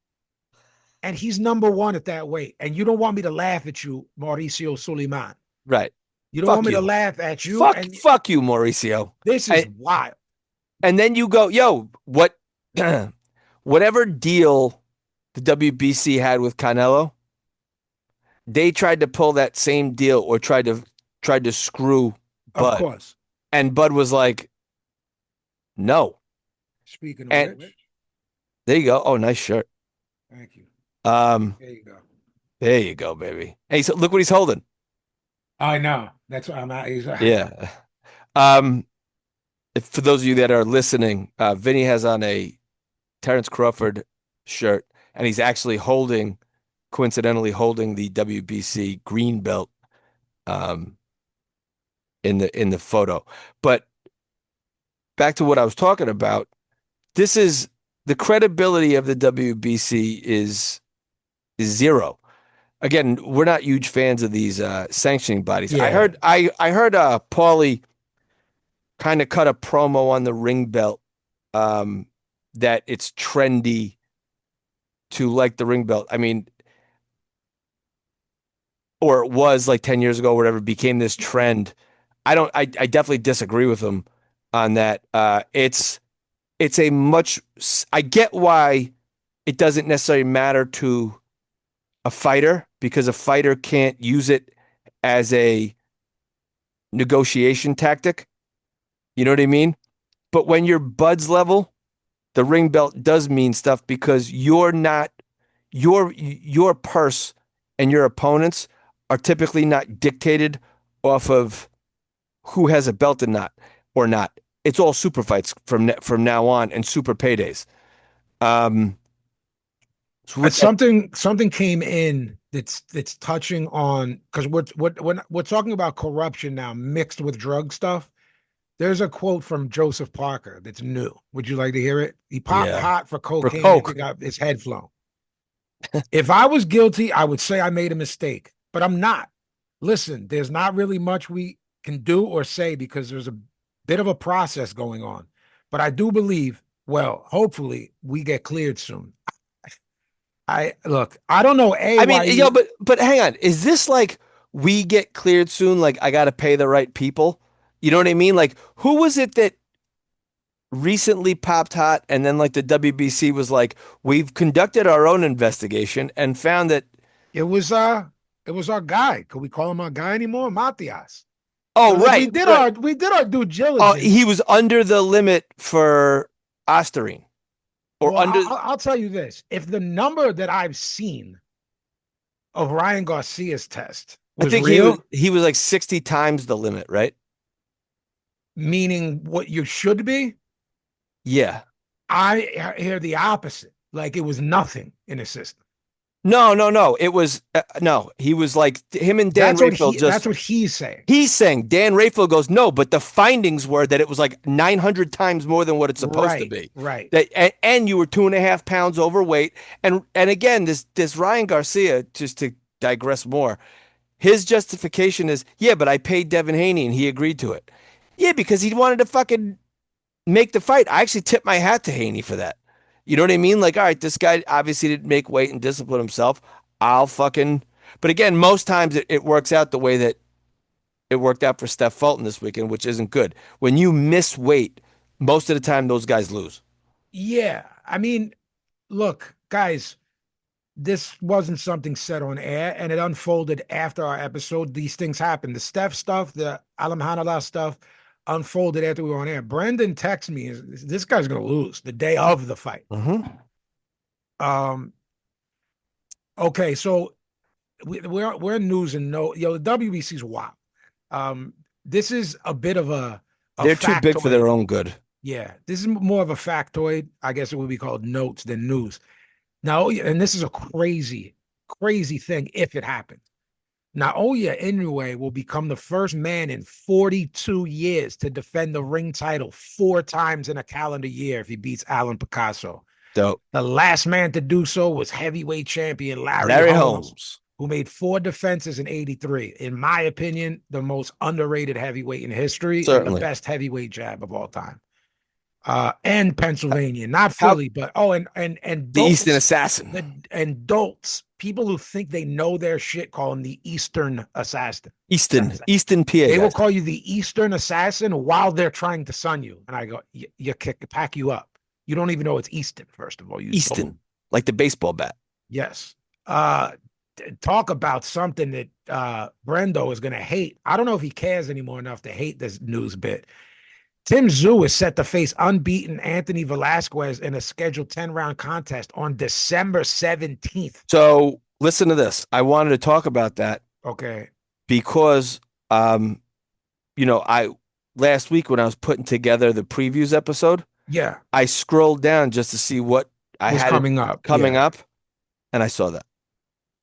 [SPEAKER 1] and he's #1 at that weight. And you don't want me to laugh at you, Mauricio Suleiman.
[SPEAKER 2] Right.
[SPEAKER 1] You don't want me to laugh at you.
[SPEAKER 2] Fuck you, Mauricio.
[SPEAKER 1] This is wild.
[SPEAKER 2] And then you go, yo, whatever deal the WBC had with Canelo, they tried to pull that same deal or tried to screw Bud.
[SPEAKER 1] Of course.
[SPEAKER 2] And Bud was like, no.
[SPEAKER 1] Speaking of which.
[SPEAKER 2] There you go. Oh, nice shirt.
[SPEAKER 1] Thank you.
[SPEAKER 2] There
[SPEAKER 1] you go.
[SPEAKER 2] There you go, baby. Hey, so look what he's holding.
[SPEAKER 1] I know. That's what I'm at.
[SPEAKER 2] Yeah. For those of you that are listening, Vinny has on a Terrence Crawford shirt, and he's actually coincidentally holding the WBC green belt in the photo. But back to what I was talking about, this is the credibility of the WBC is zero. Again, we're not huge fans of these sanctioning bodies. Yeah. I heard Paulie kind of cut a promo on the ring belt that it's trendy to like the ring belt. I mean, or it was like 10 years ago, or whatever, became this trend. I definitely disagree with him on that. It's a much, I get why it doesn't necessarily matter to a fighter, because a fighter can't use it as a negotiation tactic. You know what I mean? But when you're Bud's level, the ring belt does mean stuff, because you're not your purse and your opponents are typically not dictated off of who has a belt and not or not. It's all super fights from now on and super paydays. Um, so with that,
[SPEAKER 1] Something came in that's touching on, because we're talking about corruption now mixed with drug stuff. There's a quote from Joseph Parker that's new. Would you like to hear it? He popped
[SPEAKER 2] yeah,
[SPEAKER 1] hot for
[SPEAKER 2] for
[SPEAKER 1] cocaine after he
[SPEAKER 2] Coke,
[SPEAKER 1] got his head flown. If I was guilty, I would say I made a mistake, but I'm not. Listen, there's not really much we can do or say because there's a bit of a process going on. But I do believe, well, hopefully we get cleared soon. I look, I don't know
[SPEAKER 2] I mean,
[SPEAKER 1] why you.
[SPEAKER 2] but hang on. Is this like we get cleared soon? Like I got to pay the right people? You know what I mean? Like who was it that recently popped hot and then like the WBC was like, we've conducted our own investigation and found that,
[SPEAKER 1] It was our guy. Could we call him our guy anymore? Matias.
[SPEAKER 2] oh,
[SPEAKER 1] Like we
[SPEAKER 2] right,
[SPEAKER 1] did
[SPEAKER 2] right.
[SPEAKER 1] our due
[SPEAKER 2] Oh, he
[SPEAKER 1] diligence.
[SPEAKER 2] was under the limit for Ostarine or
[SPEAKER 1] Well,
[SPEAKER 2] under,
[SPEAKER 1] I'll tell you this: if the number that I've seen of Ryan Garcia's test
[SPEAKER 2] I
[SPEAKER 1] was
[SPEAKER 2] think
[SPEAKER 1] real,
[SPEAKER 2] he was like 60 times the limit, right?
[SPEAKER 1] meaning what you should be,
[SPEAKER 2] Yeah.
[SPEAKER 1] I hear the opposite. Like it was nothing in the system.
[SPEAKER 2] No, no, no. It was no. He was like him and Dan
[SPEAKER 1] That's what
[SPEAKER 2] Rayfield
[SPEAKER 1] he. That's
[SPEAKER 2] just.
[SPEAKER 1] what he's saying.
[SPEAKER 2] He's saying Dan Rayfield goes no, but the findings were that it was like 900 times more than what it's supposed to
[SPEAKER 1] Right.
[SPEAKER 2] be.
[SPEAKER 1] Right.
[SPEAKER 2] That and you were 2.5 pounds overweight. And again, this Ryan Garcia, just to digress more, his justification is yeah, but I paid Devin Haney and he agreed to it. Yeah, because he wanted to fucking make the fight. I actually tipped my hat to Haney for that. You know what I mean? Like, all right, this guy obviously didn't make weight and discipline himself. I'll fucking. But again, most times it works out the way that it worked out for Steph Fulton this weekend, which isn't good. When you miss weight, most of the time those guys lose.
[SPEAKER 1] Yeah. I mean, look, guys, this wasn't something said on air, and it unfolded after our episode. These things happen. The Steph stuff, the Alam Hanallah stuff, unfolded after we were on air. Brendan texted me, this guy's gonna lose the day of the fight.
[SPEAKER 2] Mm-hmm.
[SPEAKER 1] Um, okay, so we're news and no, the WBC's wild. This is a bit of a
[SPEAKER 2] They're too big for
[SPEAKER 1] factoid.
[SPEAKER 2] their own good.
[SPEAKER 1] Yeah, this is more of a factoid. I guess it would be called notes than news. Now, and this is a crazy, crazy thing if it happens. Naoya Inoue will become the first man in 42 years to defend the ring title 4 times in a calendar year if he beats Alan Picasso.
[SPEAKER 2] Dope.
[SPEAKER 1] The last man to do so was heavyweight champion Larry
[SPEAKER 2] Larry
[SPEAKER 1] Holmes,
[SPEAKER 2] Holmes.
[SPEAKER 1] who made 4 defenses in 83. In my opinion, the most underrated heavyweight in history and the
[SPEAKER 2] Certainly.
[SPEAKER 1] best heavyweight jab of all time. And Pennsylvania, not
[SPEAKER 2] How
[SPEAKER 1] Philly, but and
[SPEAKER 2] the Eastern
[SPEAKER 1] Dolts,
[SPEAKER 2] Assassin.
[SPEAKER 1] and Dolts, people who think they know their shit call him the Eastern Assassin.
[SPEAKER 2] Easton PA
[SPEAKER 1] They will
[SPEAKER 2] guys.
[SPEAKER 1] call you the Eastern Assassin while they're trying to sun you. And I go, you pack you up. You don't even know it's Easton, first of all. You
[SPEAKER 2] Easton,
[SPEAKER 1] don't.
[SPEAKER 2] like the baseball bat.
[SPEAKER 1] Yes. Talk about something that Brendo is going to hate. I don't know if he cares anymore enough to hate this news bit. Tim Tszyu is set to face unbeaten Anthony Velasquez in a scheduled 10-round contest on December 17th.
[SPEAKER 2] So listen to this. I wanted to talk about that
[SPEAKER 1] Okay.
[SPEAKER 2] because, I last week when I was putting together the previews episode,
[SPEAKER 1] Yeah.
[SPEAKER 2] I scrolled down just to see what I
[SPEAKER 1] Was
[SPEAKER 2] had
[SPEAKER 1] coming up.
[SPEAKER 2] coming
[SPEAKER 1] Yeah.
[SPEAKER 2] up, and I saw that.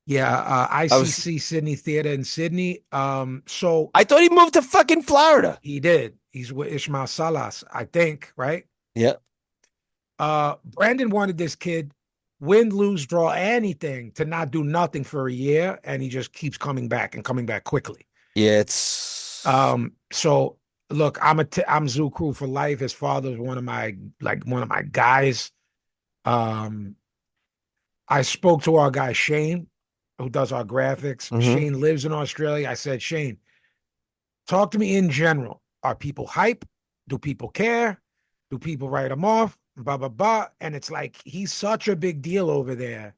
[SPEAKER 1] Yeah.
[SPEAKER 2] I was,
[SPEAKER 1] ICC Sydney Theater in Sydney. So
[SPEAKER 2] I thought he moved to fucking Florida.
[SPEAKER 1] he did. He's with Ishmael Salas, I think, right?
[SPEAKER 2] Yeah.
[SPEAKER 1] Brandon wanted this kid, win, lose, draw, anything, to not do nothing for a year, and he just keeps coming back and coming back quickly.
[SPEAKER 2] Yeah, it's
[SPEAKER 1] So look, I'm Zoo Crew for life. His father's one of my guys. I spoke to our guy Shane, who does our graphics.
[SPEAKER 2] Mhm.
[SPEAKER 1] Shane lives in Australia. I said, Shane, talk to me in general. Are people hype? Do people care? Do people write him off? Blah, blah, blah. And it's like he's such a big deal over there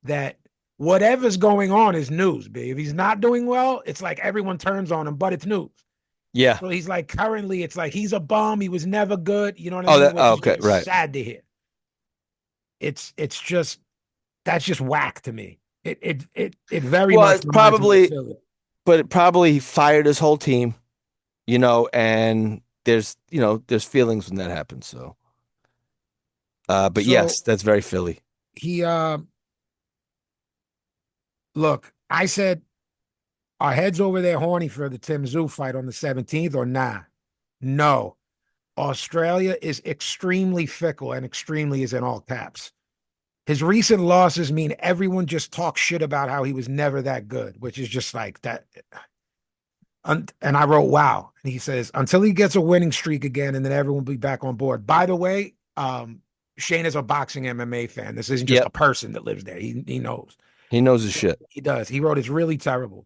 [SPEAKER 1] that whatever's going on is news, babe. If he's not doing well, it's like everyone turns on him, but it's news.
[SPEAKER 2] yeah.
[SPEAKER 1] So he's like, currently, it's like he's a bum. He was never good. You know what I mean? Which is
[SPEAKER 2] Okay,
[SPEAKER 1] just
[SPEAKER 2] right.
[SPEAKER 1] sad to hear. It's just That's just whack to me. It very
[SPEAKER 2] Well,
[SPEAKER 1] much
[SPEAKER 2] it's
[SPEAKER 1] reminds me of
[SPEAKER 2] probably,
[SPEAKER 1] Philly.
[SPEAKER 2] but it probably fired his whole team, and there's feelings when that happens. So, but
[SPEAKER 1] So
[SPEAKER 2] yes, that's very Philly.
[SPEAKER 1] he look, I said our heads over there horny for the Tim Zoo fight on the 17th or nah? No. Australia is extremely fickle, and extremely is in all caps. His recent losses mean everyone just talks shit about how he was never that good, which is just like that. And I wrote, wow. And he says, until he gets a winning streak again, and then everyone will be back on board. By the way, Shane is a boxing MMA fan. This isn't just a
[SPEAKER 2] Yep,
[SPEAKER 1] person that lives there. He knows.
[SPEAKER 2] he knows his shit.
[SPEAKER 1] He does. He wrote, it's really terrible.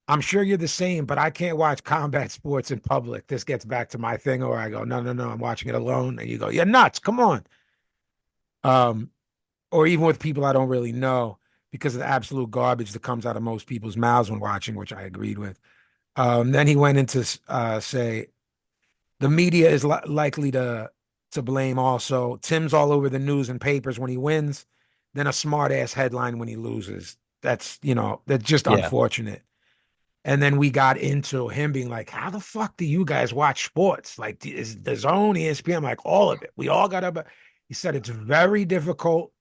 [SPEAKER 1] I'm sure you're the same, but I can't watch combat sports in public. This gets back to my thing, or I go, no, no, no, I'm watching it alone. And you go, you're nuts. Come on. Um, or even with people I don't really know because of the absolute garbage that comes out of most people's mouths when watching, which I agreed with. Then he went into say the media is likely to blame also. Tim's all over the news and papers when he wins, then a smart ass headline when he loses. That's just
[SPEAKER 2] Yeah,
[SPEAKER 1] unfortunate. And then we got into him being like, how the fuck do you guys watch sports? Like, is the zone, ESPN, like all of it? We all got up. He said it's very difficult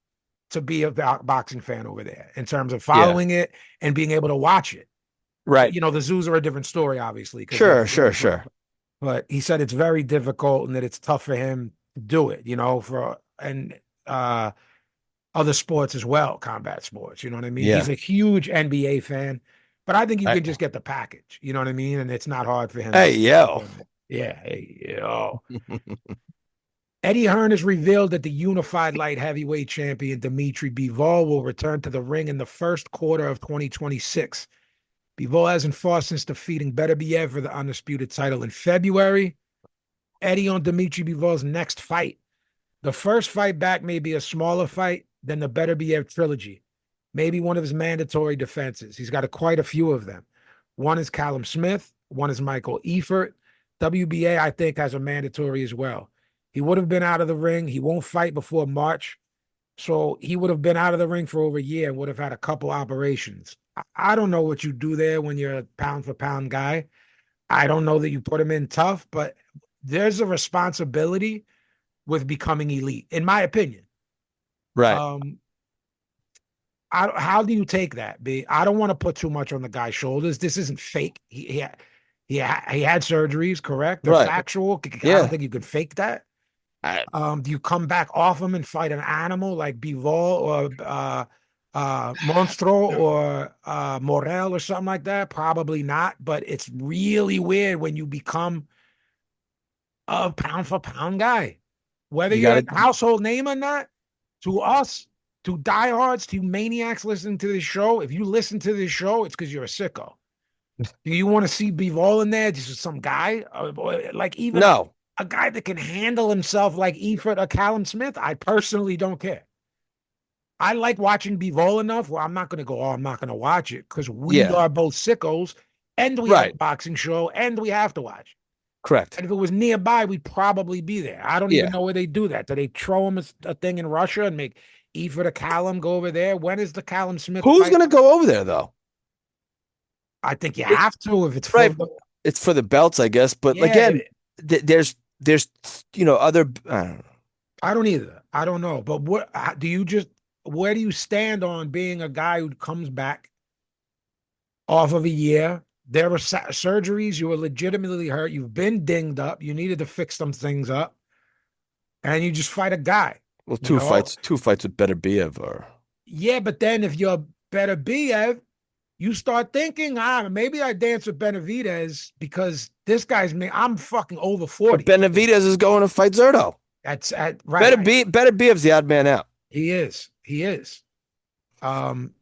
[SPEAKER 1] to be a boxing fan over there in terms of
[SPEAKER 2] yeah,
[SPEAKER 1] following it and being able to watch it.
[SPEAKER 2] right.
[SPEAKER 1] The zoos are a different story, obviously, because they're
[SPEAKER 2] Sure, sure,
[SPEAKER 1] zoos, but
[SPEAKER 2] sure.
[SPEAKER 1] but he said it's very difficult and that it's tough for him to do it, for and uh other sports as well, combat sports, you know what I mean? He's
[SPEAKER 2] Yeah.
[SPEAKER 1] a huge NBA fan, but I think you
[SPEAKER 2] I,
[SPEAKER 1] can just get the package, you know what I mean? And it's not hard for him to
[SPEAKER 2] hey,
[SPEAKER 1] see the
[SPEAKER 2] yo.
[SPEAKER 1] tournament. Yeah, hey, yo. Eddie Hearn has revealed that the unified light heavyweight champion Dmitry Bivol will return to the ring in the first quarter of 2026. Bivol hasn't fought since defeating Beterbiev for the undisputed title in February. Eddie on Dmitry Bivol's next fight. The first fight back may be a smaller fight than the Beterbiev trilogy. Maybe one of his mandatory defenses. He's got quite a few of them. One is Callum Smith. One is Michael Eifert. WBA, I think, has a mandatory as well. He would have been out of the ring. He won't fight before March. So he would have been out of the ring for over a year and would have had a couple operations. I don't know what you do there when you're a pound for pound guy. I don't know that you put him in tough, but there's a responsibility with becoming elite, in my opinion.
[SPEAKER 2] Right,
[SPEAKER 1] Um, how do you take that? B, I don't want to put too much on the guy's shoulders. This isn't fake. He had surgeries, correct? They're
[SPEAKER 2] right.
[SPEAKER 1] factual. I don't
[SPEAKER 2] Yeah.
[SPEAKER 1] think you could fake that.
[SPEAKER 2] I,
[SPEAKER 1] Do you come back off him and fight an animal like Bivol or Monstro or Morel or something like that? Probably not. But it's really weird when you become a pound for pound guy, whether
[SPEAKER 2] you
[SPEAKER 1] you're
[SPEAKER 2] got
[SPEAKER 1] a
[SPEAKER 2] to,
[SPEAKER 1] household name or not. To us, to diehards, to maniacs listening to this show, if you listen to this show, it's because you're a sicko. Do you want to see Bivol in there? This is some guy, like even
[SPEAKER 2] no.
[SPEAKER 1] a guy that can handle himself like Eifert or Callum Smith? I personally don't care. I like watching Bivol enough where I'm not going to go, oh, I'm not going to watch it because we
[SPEAKER 2] Yeah,
[SPEAKER 1] are both sickos and we have a
[SPEAKER 2] right.
[SPEAKER 1] boxing show and we have to watch.
[SPEAKER 2] Correct.
[SPEAKER 1] And if it was nearby, we'd probably be there. I don't even
[SPEAKER 2] Yeah.
[SPEAKER 1] know where they do that. Do they throw him a thing in Russia and make Eifert or Callum go over there? When is the Callum Smith
[SPEAKER 2] Who's
[SPEAKER 1] fight?
[SPEAKER 2] going to go over there, though?
[SPEAKER 1] I think you
[SPEAKER 2] It,
[SPEAKER 1] have to if it's for
[SPEAKER 2] right.
[SPEAKER 1] the
[SPEAKER 2] It's for the belts, I guess. But
[SPEAKER 1] yeah.
[SPEAKER 2] again, there's, other, I don't know.
[SPEAKER 1] I don't either. I don't know. But where do you stand on being a guy who comes back off of a year? There were surgeries. You were legitimately hurt. You've been dinged up. You needed to fix some things up, and you just fight a guy.
[SPEAKER 2] Well,
[SPEAKER 1] You know,
[SPEAKER 2] two fights with better BF or
[SPEAKER 1] yeah. But then if you're better BF, you start thinking, maybe I dance with Benavidez because this guy's me. I'm fucking over
[SPEAKER 2] but
[SPEAKER 1] 40 at this
[SPEAKER 2] Benavidez
[SPEAKER 1] point.
[SPEAKER 2] is going to fight Zerto.
[SPEAKER 1] That's at right.
[SPEAKER 2] Better BF's the odd man out.
[SPEAKER 1] He is. He is. Um,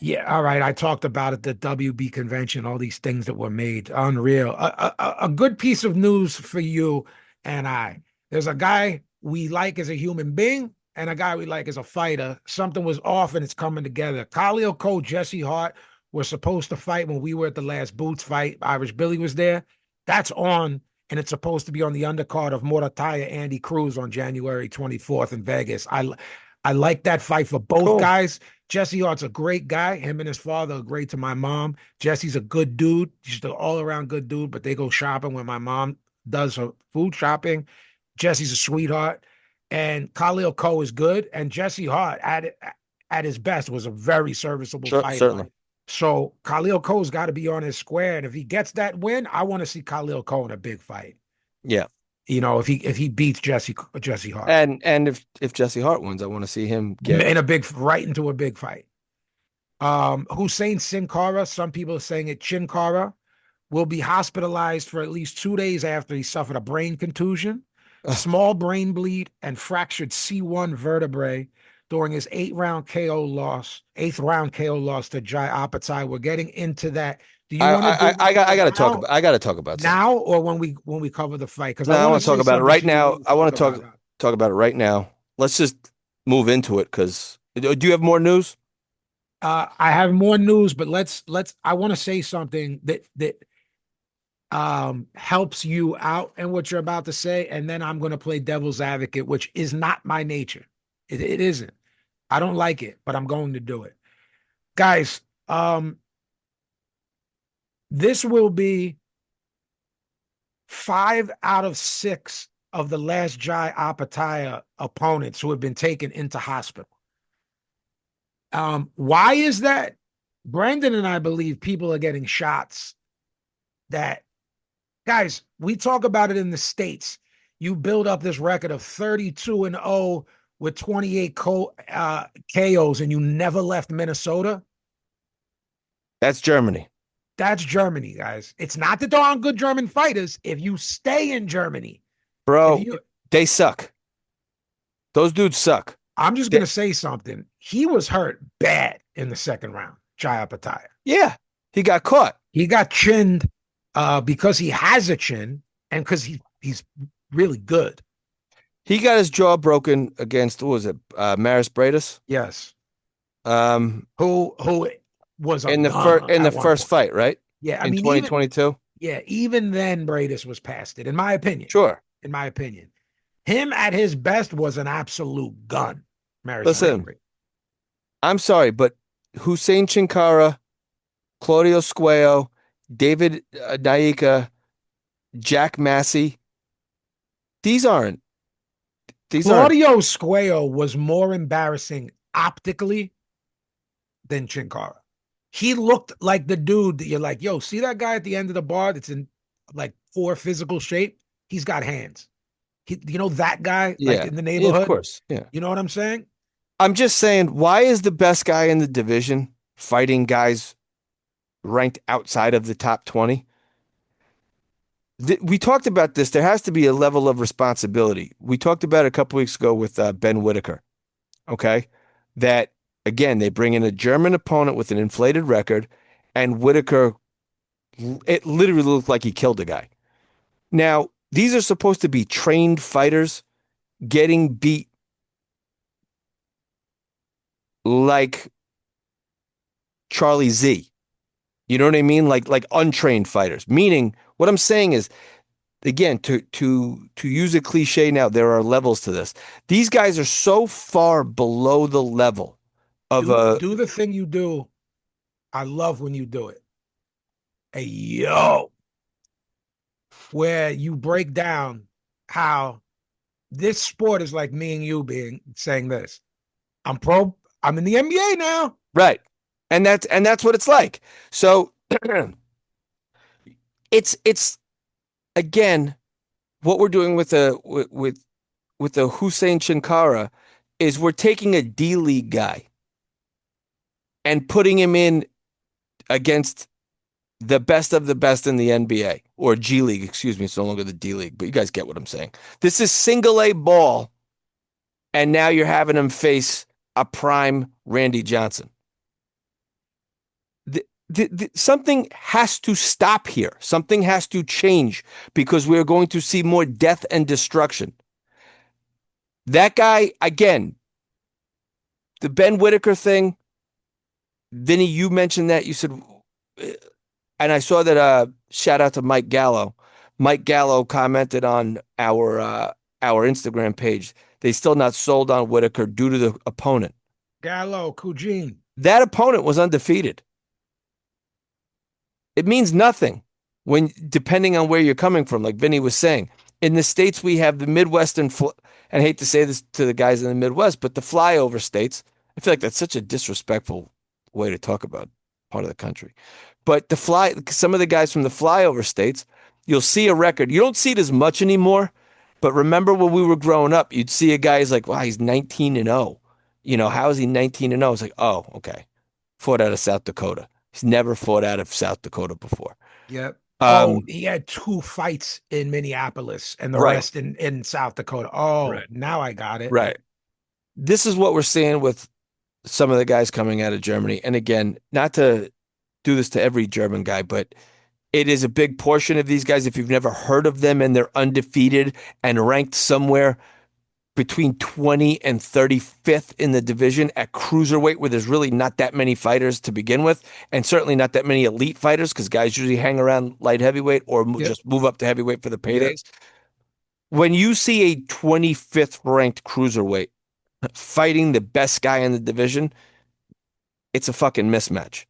[SPEAKER 1] Yeah, all right. I talked about it, the WB convention, all these things that were made. Unreal. A good piece of news for you and I. There's a guy we like as a human being and a guy we like as a fighter. Something was off and it's coming together. Khalil Cole, Jesse Hart were supposed to fight when we were at the last Boots fight. Irish Billy was there. That's on, and it's supposed to be on the undercard of Morataya Andy Cruz on January 24th in Vegas. I I like that fight for both
[SPEAKER 2] Cool.
[SPEAKER 1] guys. Jesse Hart's a great guy. Him and his father are great to my mom. Jesse's a good dude. He's the all-around good dude, but they go shopping when my mom does her food shopping. Jesse's a sweetheart. And Khalil Coe is good. And Jesse Hart at his best was a very serviceable
[SPEAKER 2] Sure,
[SPEAKER 1] fighter.
[SPEAKER 2] certainly.
[SPEAKER 1] So Khalil Coe's got to be on his square. And if he gets that win, I want to see Khalil Coe in a big fight.
[SPEAKER 2] Yeah.
[SPEAKER 1] You know, if he beats Jesse Hart.
[SPEAKER 2] And if Jesse Hart wins, I want to see him get
[SPEAKER 1] In a big right into a big fight. Hussein Sin Cara, some people are saying it Chin Cara, will be hospitalized for at least 2 days after he suffered a brain contusion, small brain bleed, and fractured C1 vertebrae during his eighth round KO loss to Jai Apatai. We're getting into that. Do you want to
[SPEAKER 2] I got to talk about something.
[SPEAKER 1] now or when we cover the fight? Because
[SPEAKER 2] No, I want to talk about it right now. I want to
[SPEAKER 1] about
[SPEAKER 2] talk about it right now. Let's just move into it because do you have more news?
[SPEAKER 1] I have more news, but let's I want to say something that helps you out and what you're about to say, and then I'm going to play devil's advocate, which is not my nature. It isn't. I don't like it, but I'm going to do it. Guys, this will be 5 out of 6 of the last Jai Apataya opponents who have been taken into hospital. Why is that? Brandon and I believe people are getting shots that, guys, we talk about it in the States. You build up this record of 32-0 with 28 KOs and you never left Minnesota.
[SPEAKER 2] That's Germany.
[SPEAKER 1] That's Germany, guys. It's not that there aren't good German fighters. If you stay in Germany,
[SPEAKER 2] bro, they suck. Those dudes suck.
[SPEAKER 1] I'm just going to say something. He was hurt bad in the second round, Jai Apataya.
[SPEAKER 2] Yeah, he got caught.
[SPEAKER 1] He got chinned because he has a chin and because he's really good.
[SPEAKER 2] He got his jaw broken against, what was it, Maris Bradis?
[SPEAKER 1] Yes.
[SPEAKER 2] Who
[SPEAKER 1] was
[SPEAKER 2] in the first fight, right?
[SPEAKER 1] Yeah,
[SPEAKER 2] in 2022.
[SPEAKER 1] Even then, Bradis was past it, in my opinion.
[SPEAKER 2] Sure,
[SPEAKER 1] in my opinion, him at his best was an absolute gun.
[SPEAKER 2] Listen, I'm sorry, but Hussein Chinkara, Claudio Squeo, David Naika, Jack Massey, Claudio
[SPEAKER 1] Squeo was more embarrassing optically than Chinkara. He looked like the dude that you're like, yo, see that guy at the end of the bar that's in like poor physical shape? He's got hands. That guy like in the neighborhood?
[SPEAKER 2] Yeah, of course. Yeah.
[SPEAKER 1] You know what I'm saying?
[SPEAKER 2] I'm just saying, why is the best guy in the division fighting guys ranked outside of the top 20? We talked about this. There has to be a level of responsibility. We talked about it a couple weeks ago with Ben Whitaker. Okay. That, again, they bring in a German opponent with an inflated record, and Whitaker, it literally looked like he killed a guy. Now, these are supposed to be trained fighters getting beat like Charlie Z. You know what I mean? Like untrained fighters. Meaning, what I'm saying is, again, to use a cliche now, there are levels to this. These guys are so far below the level of
[SPEAKER 1] do the thing you do. I love when you do it. Hey, yo. Where you break down how this sport is like me and you saying this. I'm in the NBA now.
[SPEAKER 2] Right. And that's what it's like. So it's again, what we're doing with the Hussein Chinkara is we're taking a D-League guy and putting him in against the best of the best in the NBA or G League. Excuse me. It's no longer the D League, but you guys get what I'm saying. This is single A ball. And now you're having him face a prime Randy Johnson. Something has to stop here. Something has to change because we're going to see more death and destruction. That guy, again, the Ben Whitaker thing, Vinnie, you mentioned that. You said, and I saw that shout out to Mike Gallo. Mike Gallo commented on our our Instagram page. They still not sold on Whitaker due to the opponent.
[SPEAKER 1] Gallo, Kujin.
[SPEAKER 2] That opponent was undefeated. It means nothing when, depending on where you're coming from, like Vinny was saying. In the States, we have the Midwestern, and I hate to say this to the guys in the Midwest, but the flyover states. I feel like that's such a disrespectful way to talk about part of the country. But some of the guys from the flyover states, you'll see a record. You don't see it as much anymore, but remember when we were growing up, you'd see a guy who's like, wow, he's 19-0. How is he 19-0? It's like, oh, okay. Fought out of South Dakota. He's never fought out of South Dakota before.
[SPEAKER 1] Yep.
[SPEAKER 2] Um,
[SPEAKER 1] He had 2 fights in Minneapolis and the
[SPEAKER 2] right,
[SPEAKER 1] rest in South Dakota. Oh,
[SPEAKER 2] right,
[SPEAKER 1] now I got it.
[SPEAKER 2] right. This is what we're seeing with some of the guys coming out of Germany. And again, not to do this to every German guy, but it is a big portion of these guys. If you've never heard of them and they're undefeated and ranked somewhere between 20 and 35th in the division at cruiserweight, where there's really not that many fighters to begin with, and certainly not that many elite fighters because guys usually hang around light heavyweight or
[SPEAKER 1] Yep.
[SPEAKER 2] just move up to heavyweight for the
[SPEAKER 1] Yep.
[SPEAKER 2] paydays. When you see a 25th ranked cruiserweight fighting the best guy in the division, it's a fucking mismatch.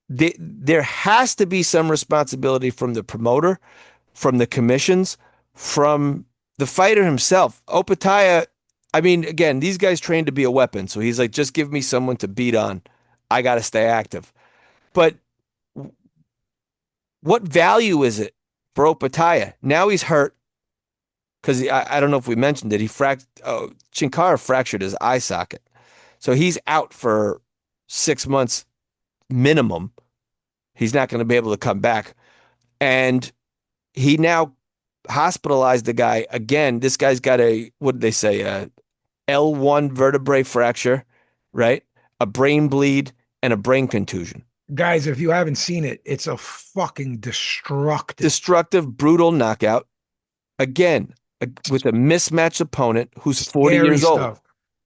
[SPEAKER 2] There has to be some responsibility from the promoter, from the commissions, from the fighter himself. Opataya, I mean, again, these guys trained to be a weapon. So he's like, just give me someone to beat on. I got to stay active. But what value is it for Opataya? Now he's hurt because I don't know if we mentioned it. Chinkara fractured his eye socket. So he's out for 6 months minimum. He's not going to be able to come back. And he now hospitalized the guy again. This guy's got what did they say? A L1 vertebrae fracture, right? A brain bleed and a brain contusion.
[SPEAKER 1] Guys, if you haven't seen it, it's a fucking destructive,
[SPEAKER 2] brutal knockout. Again, with a mismatched opponent who's 40
[SPEAKER 1] scary
[SPEAKER 2] years old.
[SPEAKER 1] stuff.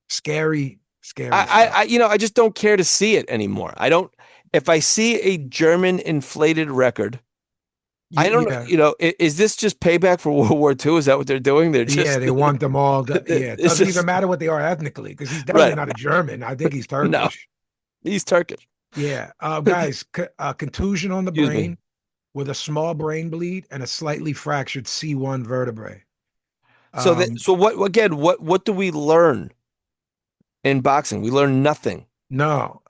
[SPEAKER 1] Scary stuff.
[SPEAKER 2] I just don't care to see it anymore. If I see a German inflated record, I don't know, is this just payback for World War II? Is that what they're doing? They're just
[SPEAKER 1] they want them all to, it doesn't even matter what they are ethnically, because he's definitely not a German. I think he's Turkish.
[SPEAKER 2] No, he's Turkish.
[SPEAKER 1] Yeah. Guys, contusion on the brain with a small brain bleed and a slightly fractured C1 vertebrae.
[SPEAKER 2] So what do we learn in boxing? We learn nothing.
[SPEAKER 1] No.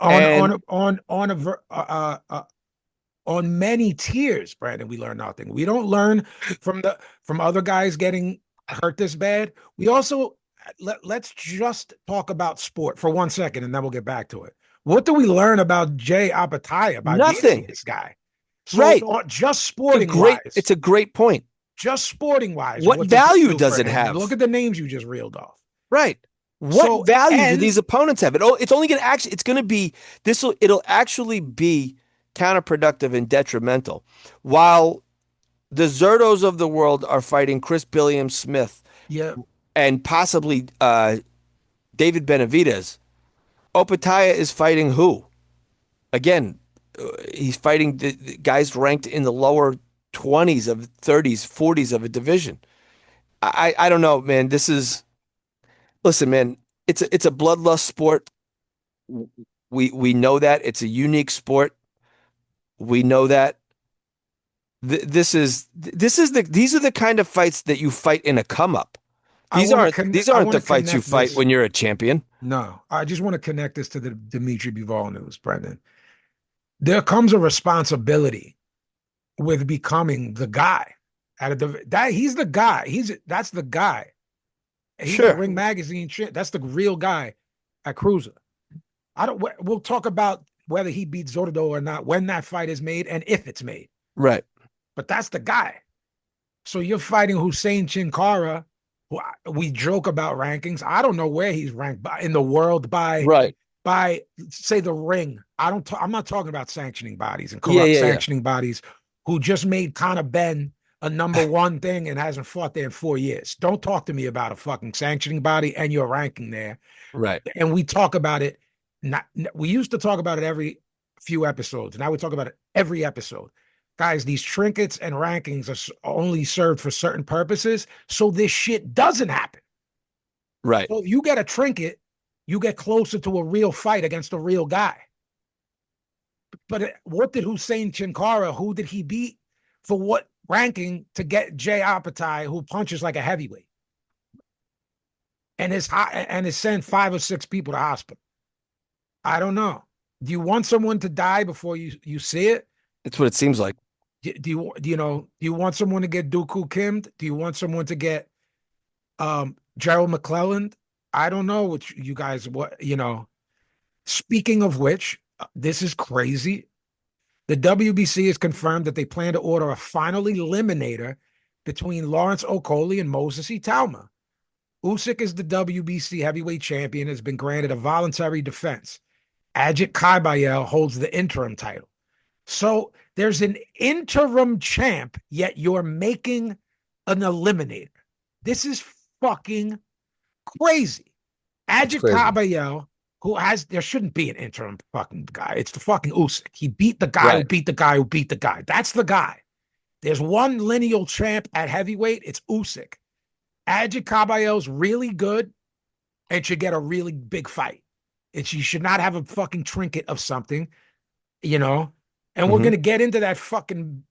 [SPEAKER 1] On many tiers, Brandon, we learn nothing. We don't learn from other guys getting hurt this bad. We also let's just talk about sport for 1 second, and then we'll get back to it. What do we learn about Jay Apataya by
[SPEAKER 2] nothing?
[SPEAKER 1] This guy, so
[SPEAKER 2] right?
[SPEAKER 1] Just sporting wise,
[SPEAKER 2] it's a great point.
[SPEAKER 1] Just sporting wise,
[SPEAKER 2] what value does it have?
[SPEAKER 1] Look at the names you just reeled off.
[SPEAKER 2] Right. What value do these opponents have? It's only going to it's going to be it'll actually be counterproductive and detrimental. While the Zertos of the world are fighting Chris Billiam Smith, and possibly David Benavidez, Opataya is fighting who? Again, he's fighting the guys ranked in the lower 20s of 30s, 40s of a division. I don't know, man. Listen, man, it's a bloodlust sport. We know that. It's a unique sport. We know that. These are the kind of fights that you fight in a come up. These aren't the fights you fight when you're a champion.
[SPEAKER 1] No, I just want to connect this to the Dimitri Bivol news, Brendan. There comes a responsibility with becoming the guy. He's the guy. That's the guy. He's the Ring Magazine shit. That's the real guy at Cruiser. We'll talk about whether he beats Zordo or not when that fight is made and if it's made.
[SPEAKER 2] Right.
[SPEAKER 1] But that's the guy. So you're fighting Hussein Chinkara, who we joke about rankings. I don't know where he's ranked in the world by say the Ring. I'm not talking about sanctioning bodies and corrupt sanctioning bodies who just made Conor Benn a number one thing and hasn't fought there in 4 years. Don't talk to me about a fucking sanctioning body and your ranking there.
[SPEAKER 2] Right.
[SPEAKER 1] And we talk about it. We used to talk about it every few episodes. Now we talk about it every episode. Guys, these trinkets and rankings are only served for certain purposes, so this shit doesn't happen.
[SPEAKER 2] Right.
[SPEAKER 1] So if you get a trinket, you get closer to a real fight against a real guy. But what did Hussein Chinkara, who did he beat for what ranking to get Jay Apatai, who punches like a heavyweight? And is sent 5 or 6 people to hospital. I don't know. Do you want someone to die before you see it?
[SPEAKER 2] It's what it seems like.
[SPEAKER 1] Do you want someone to get Dooku Kimmed? Do you want someone to get Gerald McClelland? I don't know what you guys Speaking of which, this is crazy. The WBC has confirmed that they plan to order a final eliminator between Lawrence Okolie and Moses Itauma. Usyk is the WBC heavyweight champion, has been granted a voluntary defense. Ajit Kaibayel holds the interim title. So there's an interim champ, yet you're making an eliminator. This is fucking crazy. Ajit Kaibayel, there shouldn't be an interim fucking guy. It's the fucking Usyk. He beat the guy who beat the guy who beat the guy. That's the guy. There's one lineal champ at heavyweight. It's Usyk. Ajit Kaibayel's really good and should get a really big fight. And she should not have a fucking trinket of something, And we're going to get into that fucking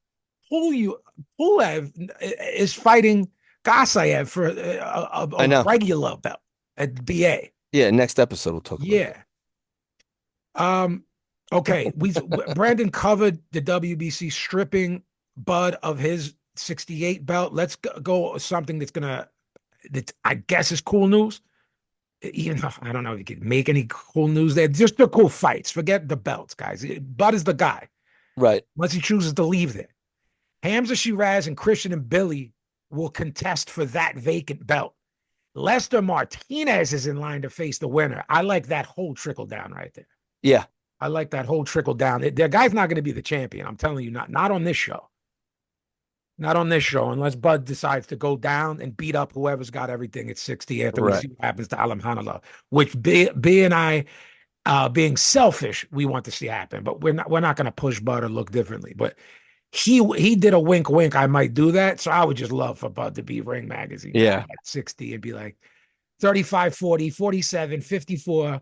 [SPEAKER 1] Pulev is fighting Gasayev for a regular belt at BA.
[SPEAKER 2] Yeah, next episode we'll talk about
[SPEAKER 1] that. Okay. Brandon covered the WBC stripping Bud of his 68 belt. Let's go something that I guess is cool news. Even though I don't know if you can make any cool news there. Just the cool fights. Forget the belts, guys. Bud is the guy.
[SPEAKER 2] Right.
[SPEAKER 1] Unless he chooses to leave there. Hamza Shiraz and Christian and Billy will contest for that vacant belt. Lester Martinez is in line to face the winner. I like that whole trickle down right there.
[SPEAKER 2] Yeah.
[SPEAKER 1] I like that whole trickle down. The guy's not going to be the champion. I'm telling you, not on this show. Not on this show, unless Bud decides to go down and beat up whoever's got everything at 60 after we see what happens to Alam Hanallah, which B and I, being selfish, we want to see happen. But we're not going to push Bud or look differently. But he did a wink, wink. I might do that. So I would just love for Bud to be Ring Magazine.
[SPEAKER 2] Yeah.
[SPEAKER 1] At 60 and be like 35, 40, 47, 54.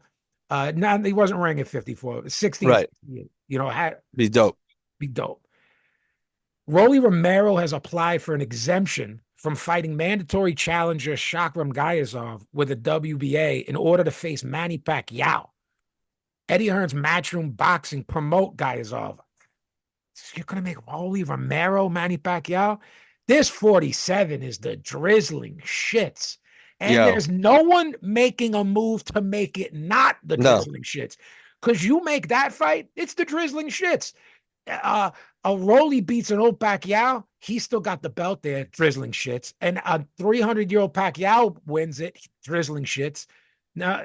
[SPEAKER 1] No, he wasn't Ring at 54. 60.
[SPEAKER 2] Right.
[SPEAKER 1] Be dope. Be dope. Rolly Romero has applied for an exemption from fighting mandatory challenger Shakram Gayazov with a WBA in order to face Manny Pacquiao. Eddie Hearn's Matchroom Boxing promote Gayazov. You're going to make Rolly Romero Manny Pacquiao? This 47 is the drizzling shits. And there's no one making a move to make it not the drizzling shits. Because you make that fight, it's the drizzling shits. A Rolly beats an old Pacquiao, he's still got the belt there, drizzling shits. And a 300-year-old Pacquiao wins it, drizzling shits. Now,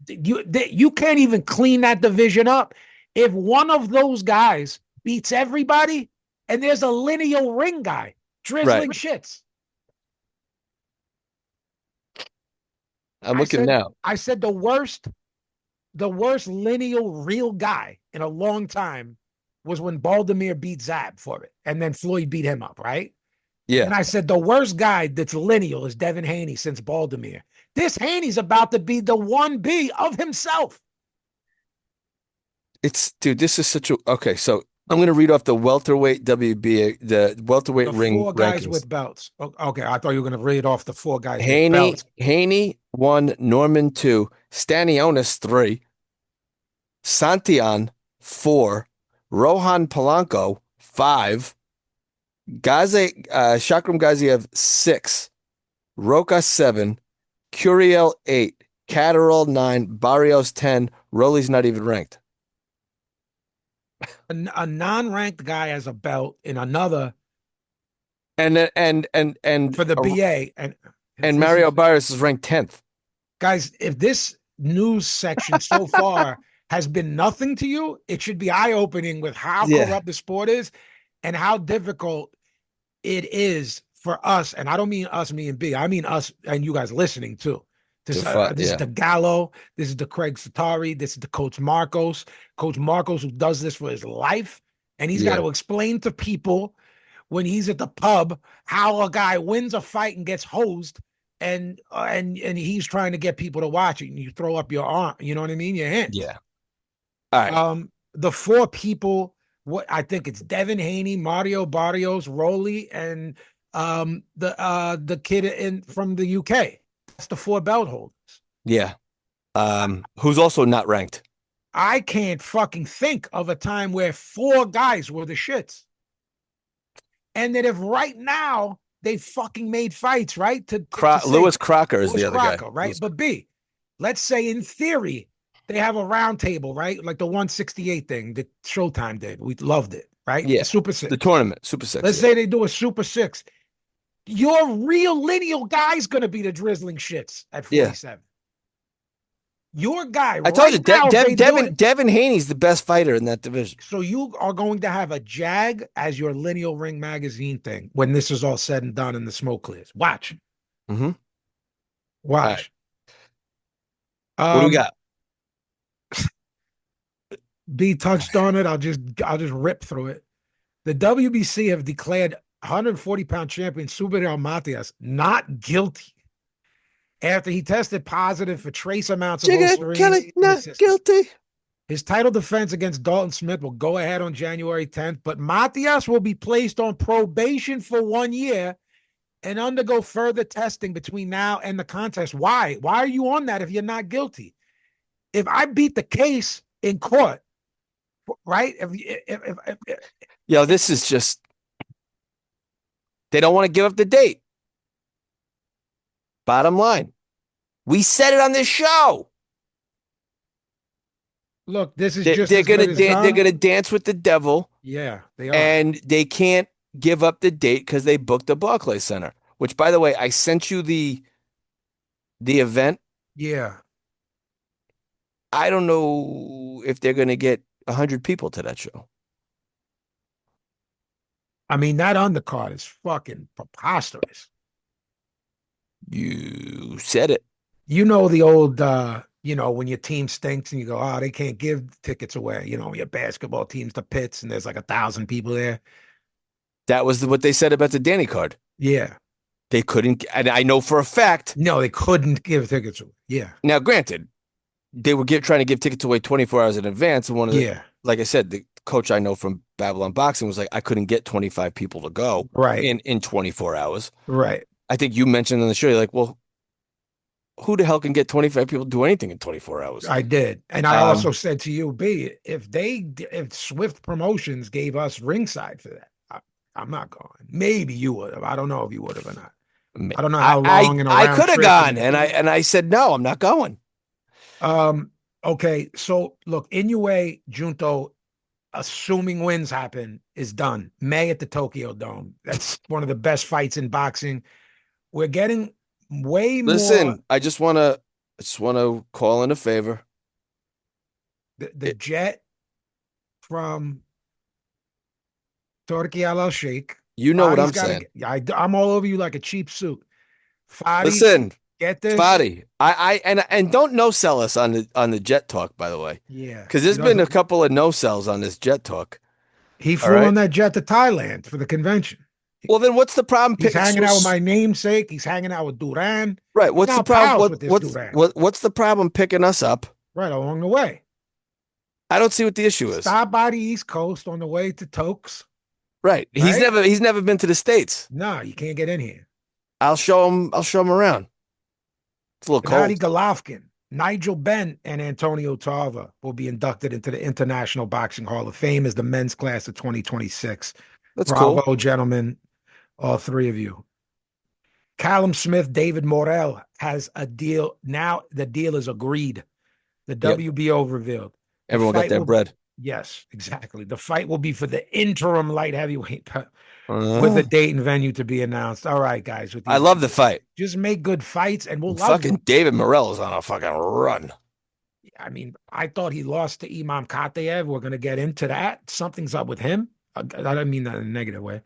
[SPEAKER 1] you can't even clean that division up. If one of those guys beats everybody, and there's a lineal ring guy, drizzling shits.
[SPEAKER 2] I'm looking now.
[SPEAKER 1] I said the worst lineal real guy in a long time was when Baldomir beat Zab for it, and then Floyd beat him up, right?
[SPEAKER 2] Yeah.
[SPEAKER 1] And I said the worst guy that's lineal is Devin Haney since Baldomir. This Haney's about to be the 1B of himself.
[SPEAKER 2] This is such a okay. So I'm going to read off the welterweight WBA, the welterweight ring
[SPEAKER 1] 4 guys
[SPEAKER 2] rankings.
[SPEAKER 1] with belts. Okay, I thought you were going to read off the 4 guys with belts.
[SPEAKER 2] Haney 1, Norman 2, Stanionis 3, Santillan 4, Rohan Polanco 5, Shakram Gaziev 6, Roca 7, Curiel 8, Catterall 9, Barrios 10. Rolly's not even ranked.
[SPEAKER 1] A non-ranked guy has a belt in another,
[SPEAKER 2] and
[SPEAKER 1] for the BA,
[SPEAKER 2] and Mario Barrios is ranked 10th.
[SPEAKER 1] Guys, if this news section so far has been nothing to you, it should be eye-opening with how corrupt the sport is and how difficult it is for us. And I don't mean us, me and B. I mean us and you guys listening too. This is the Gallo. This is the Craig Satari. This is the Coach Marcos. Coach Marcos, who does this for his life And he's got to explain to people when he's at the pub how a guy wins a fight and gets hosed, and he's trying to get people to watch it, and you throw up your arm, you know what I mean? Your hands.
[SPEAKER 2] Yeah. All right.
[SPEAKER 1] The four people, what I think it's Devin Haney, Mario Barrios, Rolly, and the kid from the UK. That's the four belt holders.
[SPEAKER 2] Yeah. Who's also not ranked.
[SPEAKER 1] I can't fucking think of a time where four guys were the shits. And that if right now they fucking made fights, right? To
[SPEAKER 2] Lewis Crocker is
[SPEAKER 1] Lewis
[SPEAKER 2] the other
[SPEAKER 1] Crocker,
[SPEAKER 2] guy.
[SPEAKER 1] right?
[SPEAKER 2] Lewis.
[SPEAKER 1] But B, let's say in theory, they have a round table, right? Like the 168 thing that Showtime did. We loved it, right?
[SPEAKER 2] Yeah.
[SPEAKER 1] The Super Six.
[SPEAKER 2] The tournament, Super Six.
[SPEAKER 1] Let's say they do a Super Six. Your real lineal guy's going to be the drizzling shits at 47. Your guy,
[SPEAKER 2] I told you,
[SPEAKER 1] now,
[SPEAKER 2] Devin Haney's the best fighter in that division.
[SPEAKER 1] So you are going to have a Jag as your lineal ring magazine thing when this is all said and done and the smoke clears. Watch.
[SPEAKER 2] Mm-hmm.
[SPEAKER 1] Watch.
[SPEAKER 2] Right. What do we got?
[SPEAKER 1] B touched on it. I'll just rip through it. The WBC have declared 140-pound champion Subriel Matias not guilty after he tested positive for trace amounts of Listerine.
[SPEAKER 2] Kelly not guilty.
[SPEAKER 1] His title defense against Dalton Smith will go ahead on January 10th, but Matias will be placed on probation for 1 year and undergo further testing between now and the contest. Why? Why are you on that if you're not guilty? If I beat the case in court, right?
[SPEAKER 2] This is just, they don't want to give up the date. Bottom line, we said it on this show.
[SPEAKER 1] Look, this is
[SPEAKER 2] they're gonna dance with the devil.
[SPEAKER 1] Yeah, they are,
[SPEAKER 2] and they can't give up the date because they booked the Barclays Center. Which, by the way, I sent you the event.
[SPEAKER 1] Yeah,
[SPEAKER 2] I don't know if they're gonna get 100 people to that show.
[SPEAKER 1] I mean, that undercard is fucking preposterous.
[SPEAKER 2] You said it.
[SPEAKER 1] You know the old, when your team stinks and you go, oh, they can't give tickets away. Your basketball team's the pits and there's like 1,000 people there.
[SPEAKER 2] That was what they said about the Danny card.
[SPEAKER 1] Yeah.
[SPEAKER 2] They couldn't, and I know for a fact.
[SPEAKER 1] No, they couldn't give tickets away. Yeah.
[SPEAKER 2] Now, granted, they were trying to give tickets away 24 hours in advance. And one of the, like I said, the coach I know from Babylon Boxing was like, I couldn't get 25 people to go in 24 hours.
[SPEAKER 1] Right.
[SPEAKER 2] I think you mentioned on the show, you're like, well, who the hell can get 25 people to do anything in 24 hours?
[SPEAKER 1] I did. And I also said to you, B, if Swift Promotions gave us ringside for that, I'm not going. Maybe you would have. I don't know if you would have or not. I don't know how long
[SPEAKER 2] I could have gone, and I said no, I'm not going.
[SPEAKER 1] Okay, so look, Inoue Junto, assuming wins happen, is done. May at the Tokyo Dome. That's one of the best fights in boxing. We're getting way more.
[SPEAKER 2] Listen, I just want to call in a favor.
[SPEAKER 1] The jet from Turkey Al Sheikh.
[SPEAKER 2] You know what I'm saying.
[SPEAKER 1] I'm all over you like a cheap suit. Fadi,
[SPEAKER 2] listen,
[SPEAKER 1] get this.
[SPEAKER 2] Fadi, and don't no sell us on the jet talk, by the way.
[SPEAKER 1] Yeah,
[SPEAKER 2] because there's been a couple of no sells on this jet talk.
[SPEAKER 1] He flew on that jet to Thailand for the convention.
[SPEAKER 2] Well, then what's the problem?
[SPEAKER 1] He's hanging out with my namesake. He's hanging out with Duran.
[SPEAKER 2] Right. What's the problem? What's the problem picking us up?
[SPEAKER 1] Right along the way.
[SPEAKER 2] I don't see what the issue is.
[SPEAKER 1] Stop by the East Coast on the way to Tokes.
[SPEAKER 2] Right. He's never been to the States.
[SPEAKER 1] No, you can't get in here.
[SPEAKER 2] I'll show him around. It's a little cold.
[SPEAKER 1] Gennady Golovkin, Nigel Benn, and Antonio Tarver will be inducted into the International Boxing Hall of Fame as the men's class of 2026.
[SPEAKER 2] That's
[SPEAKER 1] Bravo,
[SPEAKER 2] cool.
[SPEAKER 1] Gentlemen, all three of you. Callum Smith, David Morrell has a deal. Now the deal is agreed. The WBO revealed.
[SPEAKER 2] Everyone got their bread.
[SPEAKER 1] Yes, exactly. The fight will be for the interim light heavyweight with a date and venue to be announced. All right, guys.
[SPEAKER 2] I love the fight.
[SPEAKER 1] Just make good fights and we'll love
[SPEAKER 2] fucking them. David Morrell is on a fucking run.
[SPEAKER 1] I mean, I thought he lost to Imam Katayev. We're going to get into that. Something's up with him. I don't mean that in a negative way.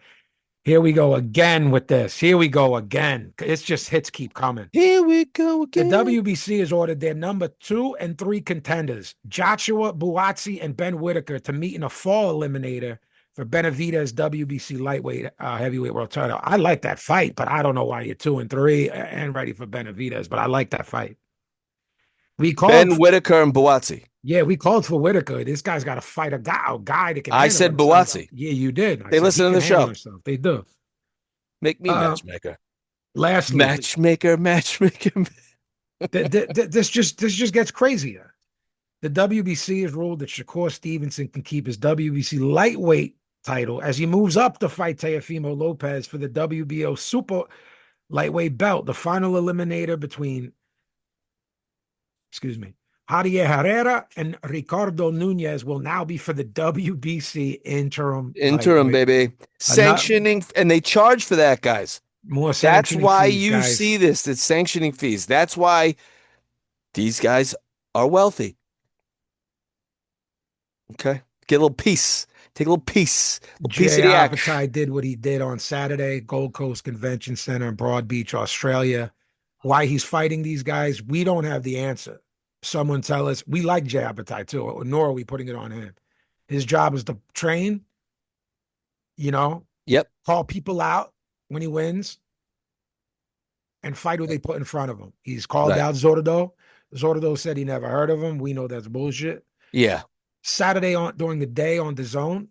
[SPEAKER 1] Here we go again with this. Here we go again. It's just hits keep coming.
[SPEAKER 2] Here we go again.
[SPEAKER 1] The WBC has ordered their number 2 and 3 contenders, Joshua Buatsi and Ben Whitaker, to meet in a fall eliminator for Benavidez WBC lightweight heavyweight world title. I like that fight, but I don't know why you're 2-3 and ready for Benavidez. But I like that fight. We called,
[SPEAKER 2] Ben Whitaker and Buatsi.
[SPEAKER 1] yeah, we called for Whitaker. This guy's got to fight a guy that can
[SPEAKER 2] I
[SPEAKER 1] handle
[SPEAKER 2] said
[SPEAKER 1] himself.
[SPEAKER 2] Buatsi.
[SPEAKER 1] Yeah, you did. I
[SPEAKER 2] They
[SPEAKER 1] said
[SPEAKER 2] listen
[SPEAKER 1] he
[SPEAKER 2] to
[SPEAKER 1] can
[SPEAKER 2] the
[SPEAKER 1] handle
[SPEAKER 2] show.
[SPEAKER 1] himself. They do.
[SPEAKER 2] Make me matchmaker.
[SPEAKER 1] Lastly,
[SPEAKER 2] Matchmaker.
[SPEAKER 1] this just gets crazier. The WBC has ruled that Shakur Stevenson can keep his WBC lightweight title as he moves up to fight Teofimo Lopez for the WBO super lightweight belt. The final eliminator between, Javier Herrera and Ricardo Nunez will now be for the WBC interim lightweight.
[SPEAKER 2] Baby. Sanctioning, and they charge for that, guys.
[SPEAKER 1] More
[SPEAKER 2] That's
[SPEAKER 1] sanctioning
[SPEAKER 2] why
[SPEAKER 1] fees,
[SPEAKER 2] you
[SPEAKER 1] guys.
[SPEAKER 2] see this. It's sanctioning fees. That's why these guys are wealthy. Okay. Get a little piece. Take a little piece. A piece of the action.
[SPEAKER 1] Apatite did what he did on Saturday, Gold Coast Convention Center in Broad Beach, Australia. Why he's fighting these guys, we don't have the answer. Someone tell us. We like Jay Apatite too, nor are we putting it on him. His job is to train,
[SPEAKER 2] Yep.
[SPEAKER 1] call people out when he wins, and fight who they put in front of him. He's called out Zordo. Zordo said he never heard of him. We know that's bullshit.
[SPEAKER 2] Yeah.
[SPEAKER 1] Saturday during the day on the zone,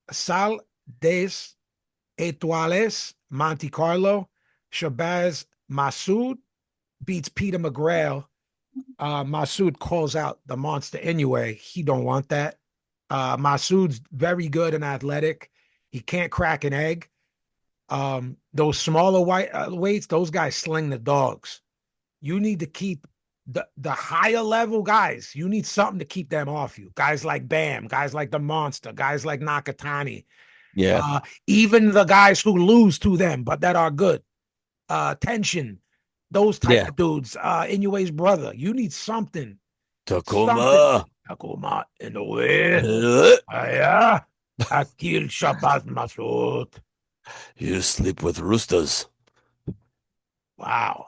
[SPEAKER 1] Sal des Etoiles, Monte Carlo, Shabazz Massoud beats Peter McGrail. Massoud calls out the monster anyway. He don't want that. Massoud's very good and athletic. He can't crack an egg. Those smaller weights, those guys sling the dogs. You need to keep the higher level guys. You need something to keep them off you. Guys like Bam, guys like the Monster, guys like Nakatani.
[SPEAKER 2] Yeah.
[SPEAKER 1] Even the guys who lose to them, but that are good. Tension, those type of dudes. Inoue's brother. You need something.
[SPEAKER 2] Takuma
[SPEAKER 1] in the way. Yeah. Akil Shabazz Massoud.
[SPEAKER 2] You sleep with roosters.
[SPEAKER 1] Wow.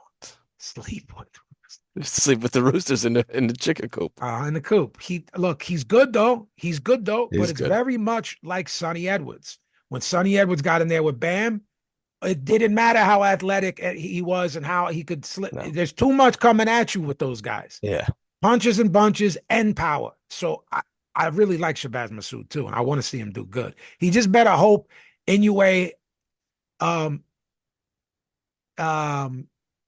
[SPEAKER 1] Sleep
[SPEAKER 2] with the roosters in the chicken coop.
[SPEAKER 1] In the coop. He's good though. But it's
[SPEAKER 2] good.
[SPEAKER 1] very much like Sonny Edwards. When Sonny Edwards got in there with Bam, it didn't matter how athletic he was and how he could slip. No. There's too much coming at you with those guys.
[SPEAKER 2] Yeah.
[SPEAKER 1] Punches and bunches and power. So I really like Shabazz Massoud too, and I want to see him do good. He just better hope Inoue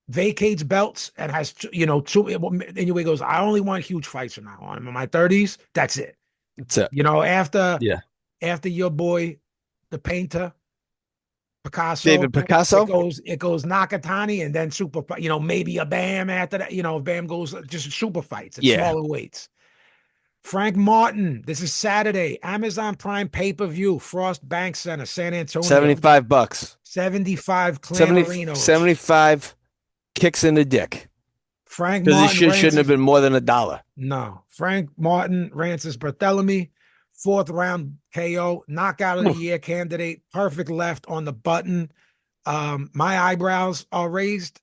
[SPEAKER 1] vacates belts and has two. Inoue goes, I only want huge fights from now on. I'm in my 30s. That's it.
[SPEAKER 2] That's it.
[SPEAKER 1] After your boy, the painter, Picasso,
[SPEAKER 2] David Picasso,
[SPEAKER 1] it goes Nakatani and then super. Maybe a Bam after that. If Bam goes just super fights at smaller weights. Frank Martin. This is Saturday. Amazon Prime pay-per-view. Frost Bank Center, San Antonio.
[SPEAKER 2] $75.
[SPEAKER 1] 75 Clamorinos.
[SPEAKER 2] 75 kicks in the dick.
[SPEAKER 1] Frank Martin.
[SPEAKER 2] Because it shouldn't have been more than $1.
[SPEAKER 1] No. Frank Martin, Rancis Barthélemy. 4th round KO, knockout of the year candidate, perfect left on the button. My eyebrows are raised.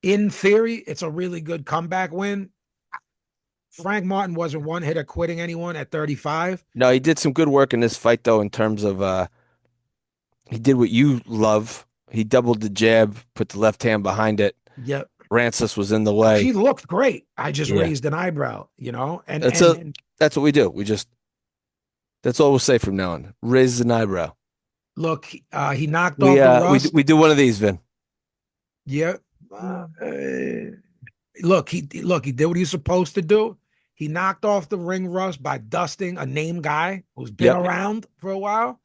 [SPEAKER 1] In theory, it's a really good comeback win. Frank Martin wasn't one hitter quitting anyone at 35.
[SPEAKER 2] No, he did some good work in this fight, though, in terms of he did what you love. He doubled the jab, put the left hand behind it.
[SPEAKER 1] Yep.
[SPEAKER 2] Rancis was in the way.
[SPEAKER 1] He looked great. I just raised an eyebrow, and
[SPEAKER 2] that's what we do. That's all we'll say from now on. Raise an eyebrow.
[SPEAKER 1] Look, he knocked off the rust.
[SPEAKER 2] We do one of these, Vin.
[SPEAKER 1] Yeah. Look, he did what he's supposed to do. He knocked off the ring rust by dusting a name guy who's been around for a while.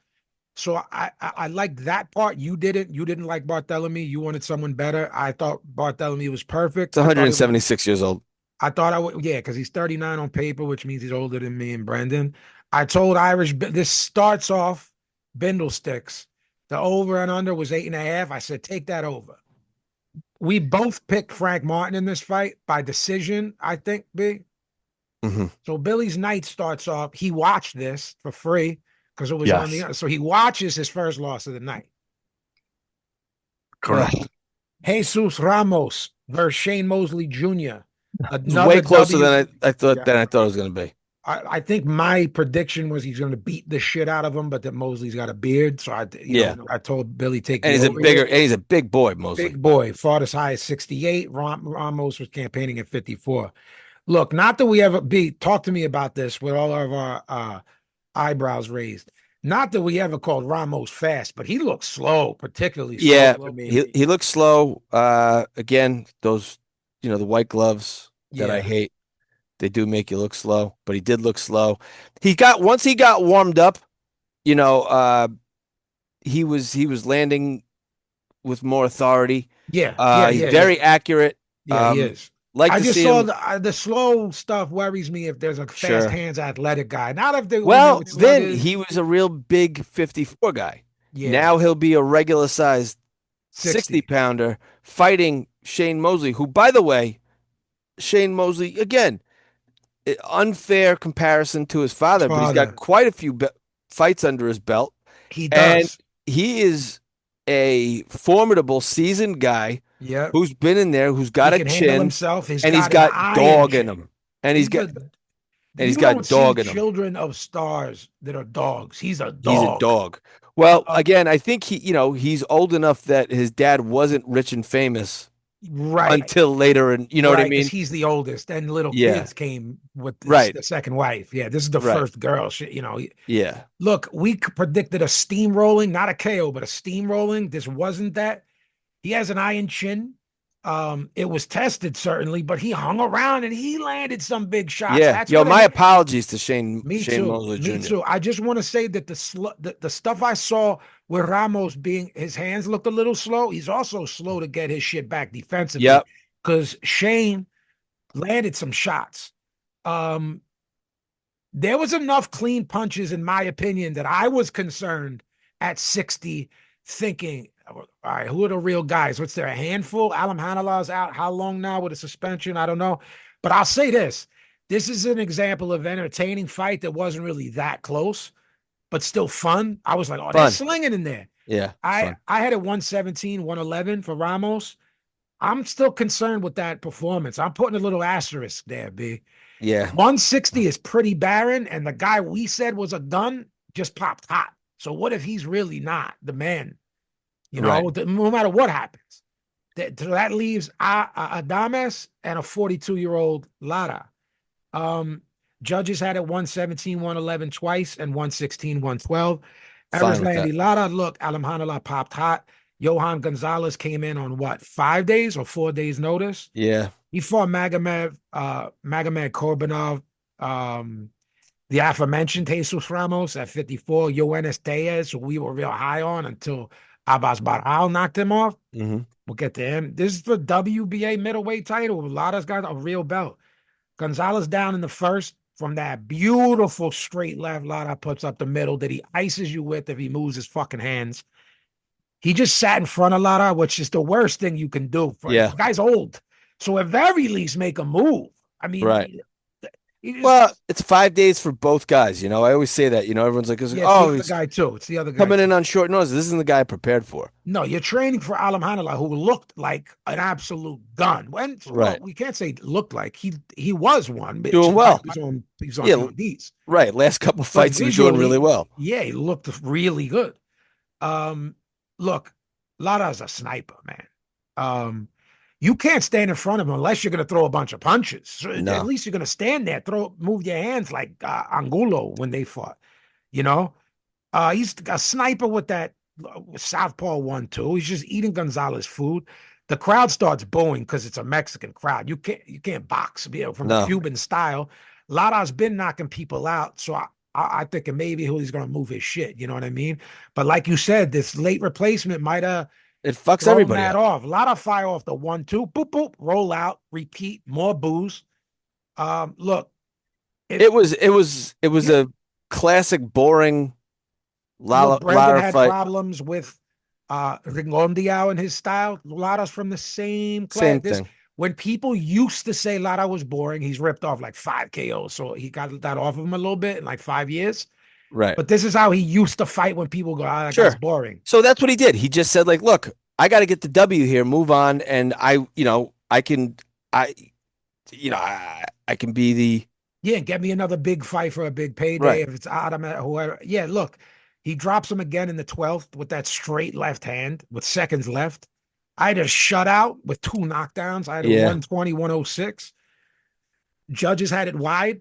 [SPEAKER 1] So I like that part. You didn't like Barthélemy. You wanted someone better. I thought Barthélemy was perfect.
[SPEAKER 2] He's 176 years old.
[SPEAKER 1] I thought I would, because he's 39 on paper, which means he's older than me and Brendan. I told Irish, this starts off Bindle sticks. The over and under was 8.5. I said, take that over. We both picked Frank Martin in this fight by decision, I think, B.
[SPEAKER 2] Mm-hmm.
[SPEAKER 1] So Billy's night starts off. He watched this for free because it was on the, so he watches his first loss of the night.
[SPEAKER 3] Correct.
[SPEAKER 1] Jesus Ramos versus Shane Mosley Jr.
[SPEAKER 2] Way closer than I thought it was going to be.
[SPEAKER 1] I think my prediction was he's going to beat the shit out of him, but that Mosley's got a beard. So
[SPEAKER 2] Yeah.
[SPEAKER 1] I told Billy take
[SPEAKER 2] And
[SPEAKER 1] the
[SPEAKER 2] he's a
[SPEAKER 1] over here.
[SPEAKER 2] bigger, and he's a big boy, Mosley.
[SPEAKER 1] Big boy, fought as high as 68. Ramos was campaigning at 54. Look, not that we ever talk to me about this with all of our eyebrows raised. Not that we ever called Ramos fast, but he looks slow, particularly slow
[SPEAKER 2] Yeah,
[SPEAKER 1] to me.
[SPEAKER 2] he looks slow. Again, those, the white gloves that I
[SPEAKER 1] Yeah,
[SPEAKER 2] hate, they do make you look slow, but he did look slow. Once he got warmed up, you know, uh, he was landing with more authority. He's
[SPEAKER 1] yeah.
[SPEAKER 2] very accurate.
[SPEAKER 1] Yeah, he is.
[SPEAKER 2] Like
[SPEAKER 1] I
[SPEAKER 2] to
[SPEAKER 1] just
[SPEAKER 2] see
[SPEAKER 1] saw
[SPEAKER 2] him.
[SPEAKER 1] the slow stuff worries me if there's a fast
[SPEAKER 2] Sure.
[SPEAKER 1] hands athletic guy. Not if they when they
[SPEAKER 2] Well,
[SPEAKER 1] with
[SPEAKER 2] then
[SPEAKER 1] sluggers.
[SPEAKER 2] he was a real big 54 guy.
[SPEAKER 1] Yeah,
[SPEAKER 2] Now he'll be a regular sized 60
[SPEAKER 1] 60.
[SPEAKER 2] pounder fighting Shane Mosley, who, by the way, Shane Mosley, again, unfair comparison to his father, but he's got
[SPEAKER 1] Father,
[SPEAKER 2] quite a few fights under his belt.
[SPEAKER 1] he
[SPEAKER 2] And
[SPEAKER 1] does.
[SPEAKER 2] he is a formidable, seasoned guy
[SPEAKER 1] Yep.
[SPEAKER 2] who's been in there, who's
[SPEAKER 1] He
[SPEAKER 2] got a
[SPEAKER 1] can handle
[SPEAKER 2] chin,
[SPEAKER 1] himself. He's
[SPEAKER 2] and he's
[SPEAKER 1] got an
[SPEAKER 2] got
[SPEAKER 1] iron
[SPEAKER 2] dog in
[SPEAKER 1] chin.
[SPEAKER 2] him. And
[SPEAKER 1] He's a
[SPEAKER 2] he's
[SPEAKER 1] you don't
[SPEAKER 2] got
[SPEAKER 1] see
[SPEAKER 2] dog in him.
[SPEAKER 1] children of stars that are dogs. He's a
[SPEAKER 2] He's a
[SPEAKER 1] dog.
[SPEAKER 2] dog. Well,
[SPEAKER 1] Uh,
[SPEAKER 2] again, I think he's old enough that his dad wasn't rich and famous
[SPEAKER 1] right.
[SPEAKER 2] until later, and you know what I
[SPEAKER 1] Right, because
[SPEAKER 2] mean?
[SPEAKER 1] he's the oldest, and little
[SPEAKER 2] Yeah.
[SPEAKER 1] kids came with
[SPEAKER 2] Right.
[SPEAKER 1] the second wife. Yeah, this is the
[SPEAKER 2] Right.
[SPEAKER 1] first girl.
[SPEAKER 2] Yeah.
[SPEAKER 1] Look, we predicted a steamrolling, not a KO, but a steamrolling. This wasn't that. He has an iron chin. It was tested certainly, but he hung around and he landed some big shots.
[SPEAKER 2] Yeah.
[SPEAKER 1] That's
[SPEAKER 2] Yo,
[SPEAKER 1] what
[SPEAKER 2] my apologies to
[SPEAKER 1] me
[SPEAKER 2] Shane
[SPEAKER 1] too.
[SPEAKER 2] Mosley
[SPEAKER 1] Me
[SPEAKER 2] Jr.
[SPEAKER 1] too. I just want to say that the stuff I saw with Ramos being his hands looked a little slow. He's also slow to get his shit back defensively
[SPEAKER 2] Yep.
[SPEAKER 1] because Shane landed some shots. Um, there was enough clean punches, in my opinion, that I was concerned at 60, thinking, all right, who are the real guys? What's there, a handful? Alam Hanalah's out. How long now with a suspension? I don't know. But I'll say this. This is an example of entertaining fight that wasn't really that close, but still fun. I was like, oh, they're
[SPEAKER 2] Fun.
[SPEAKER 1] slinging in there.
[SPEAKER 2] Yeah. It's fun.
[SPEAKER 1] I had it 117, 111 for Ramos. I'm still concerned with that performance. I'm putting a little asterisk there, B.
[SPEAKER 2] Yeah.
[SPEAKER 1] 160 is pretty barren, and the guy we said was a gun just popped hot. So what if he's really not the man?
[SPEAKER 2] Right.
[SPEAKER 1] No matter what happens. That leaves Adames and a 42-year-old Lara. Judges had it 117, 111 twice, and 116, 112.
[SPEAKER 2] Fine with that.
[SPEAKER 1] Erislandy Lara, look, Alamhanullah popped hot. Johan Gonzalez came in on what, 5 days or 4 days notice?
[SPEAKER 2] Yeah.
[SPEAKER 1] He fought Magomed Korbanov, the aforementioned Jesus Ramos at 54, Yoenis Diaz, who we were real high on until Abbas Baral knocked him off.
[SPEAKER 2] Mm-hmm.
[SPEAKER 1] We'll get to him. This is the WBA middleweight title. Lada's got a real belt. Gonzalez down in the first from that beautiful straight left Lada puts up the middle that he ices you with if he moves his fucking hands. He just sat in front of Lara, which is the worst thing you can do.
[SPEAKER 2] Yeah.
[SPEAKER 1] The guy's old. So at very least make a move. I mean,
[SPEAKER 2] Right.
[SPEAKER 1] he just,
[SPEAKER 2] Well, it's 5 days for both guys. I always say that. Everyone's like,
[SPEAKER 1] yeah, it's the
[SPEAKER 2] oh,
[SPEAKER 1] other
[SPEAKER 2] he's
[SPEAKER 1] guy too. It's the other guy
[SPEAKER 2] coming
[SPEAKER 1] too.
[SPEAKER 2] in on short notice. This isn't the guy I prepared for.
[SPEAKER 1] No, you're training for Alam Hanallah, who looked like an absolute gun. Well,
[SPEAKER 2] Right.
[SPEAKER 1] we can't say looked like he was one.
[SPEAKER 2] Doing well.
[SPEAKER 1] He's on
[SPEAKER 2] Yeah.
[SPEAKER 1] PEDs.
[SPEAKER 2] Right. Last couple
[SPEAKER 1] But
[SPEAKER 2] fights, he was doing really well.
[SPEAKER 1] Yeah, he looked really good. Look, Lada's a sniper, man. You can't stand in front of him unless you're going to throw a bunch of punches. So
[SPEAKER 2] No.
[SPEAKER 1] at least you're going to stand there, move your hands like Angulo when they fought. He's a sniper with that Southpaw 1-2. He's just eating Gonzalez food. The crowd starts booing because it's a Mexican crowd. You can't box from the
[SPEAKER 2] No.
[SPEAKER 1] Cuban style. Lada's been knocking people out, so I think maybe he's going to move his shit. You know what I mean? But like you said, this late replacement might have
[SPEAKER 2] It fucks
[SPEAKER 1] thrown
[SPEAKER 2] everybody
[SPEAKER 1] that
[SPEAKER 2] up.
[SPEAKER 1] off. Lada fire off the 1-2, boop boop, roll out, repeat, more booze. Look,
[SPEAKER 2] It was a classic boring
[SPEAKER 1] look, Brendan
[SPEAKER 2] Lara
[SPEAKER 1] had
[SPEAKER 2] fight.
[SPEAKER 1] problems with Ringondiao and his style. Lada's from the same class.
[SPEAKER 2] Same thing.
[SPEAKER 1] When people used to say Lara was boring, he's ripped off like 5 KOs. So he got that off of him a little bit in like 5 years.
[SPEAKER 2] Right.
[SPEAKER 1] But this is how he used to fight when people go, that
[SPEAKER 2] Sure.
[SPEAKER 1] guy's boring.
[SPEAKER 2] So that's what he did. He just said, like, look, I got to get the W here, move on, and I can be
[SPEAKER 1] Yeah, get me another big fight for a big payday.
[SPEAKER 2] Right.
[SPEAKER 1] If it's Adam, whoever. Yeah, look, he drops him again in the 12th with that straight left hand with seconds left. I had a shutout with 2 knockdowns. I had a
[SPEAKER 2] Yeah.
[SPEAKER 1] 120, 106. Judges had it wide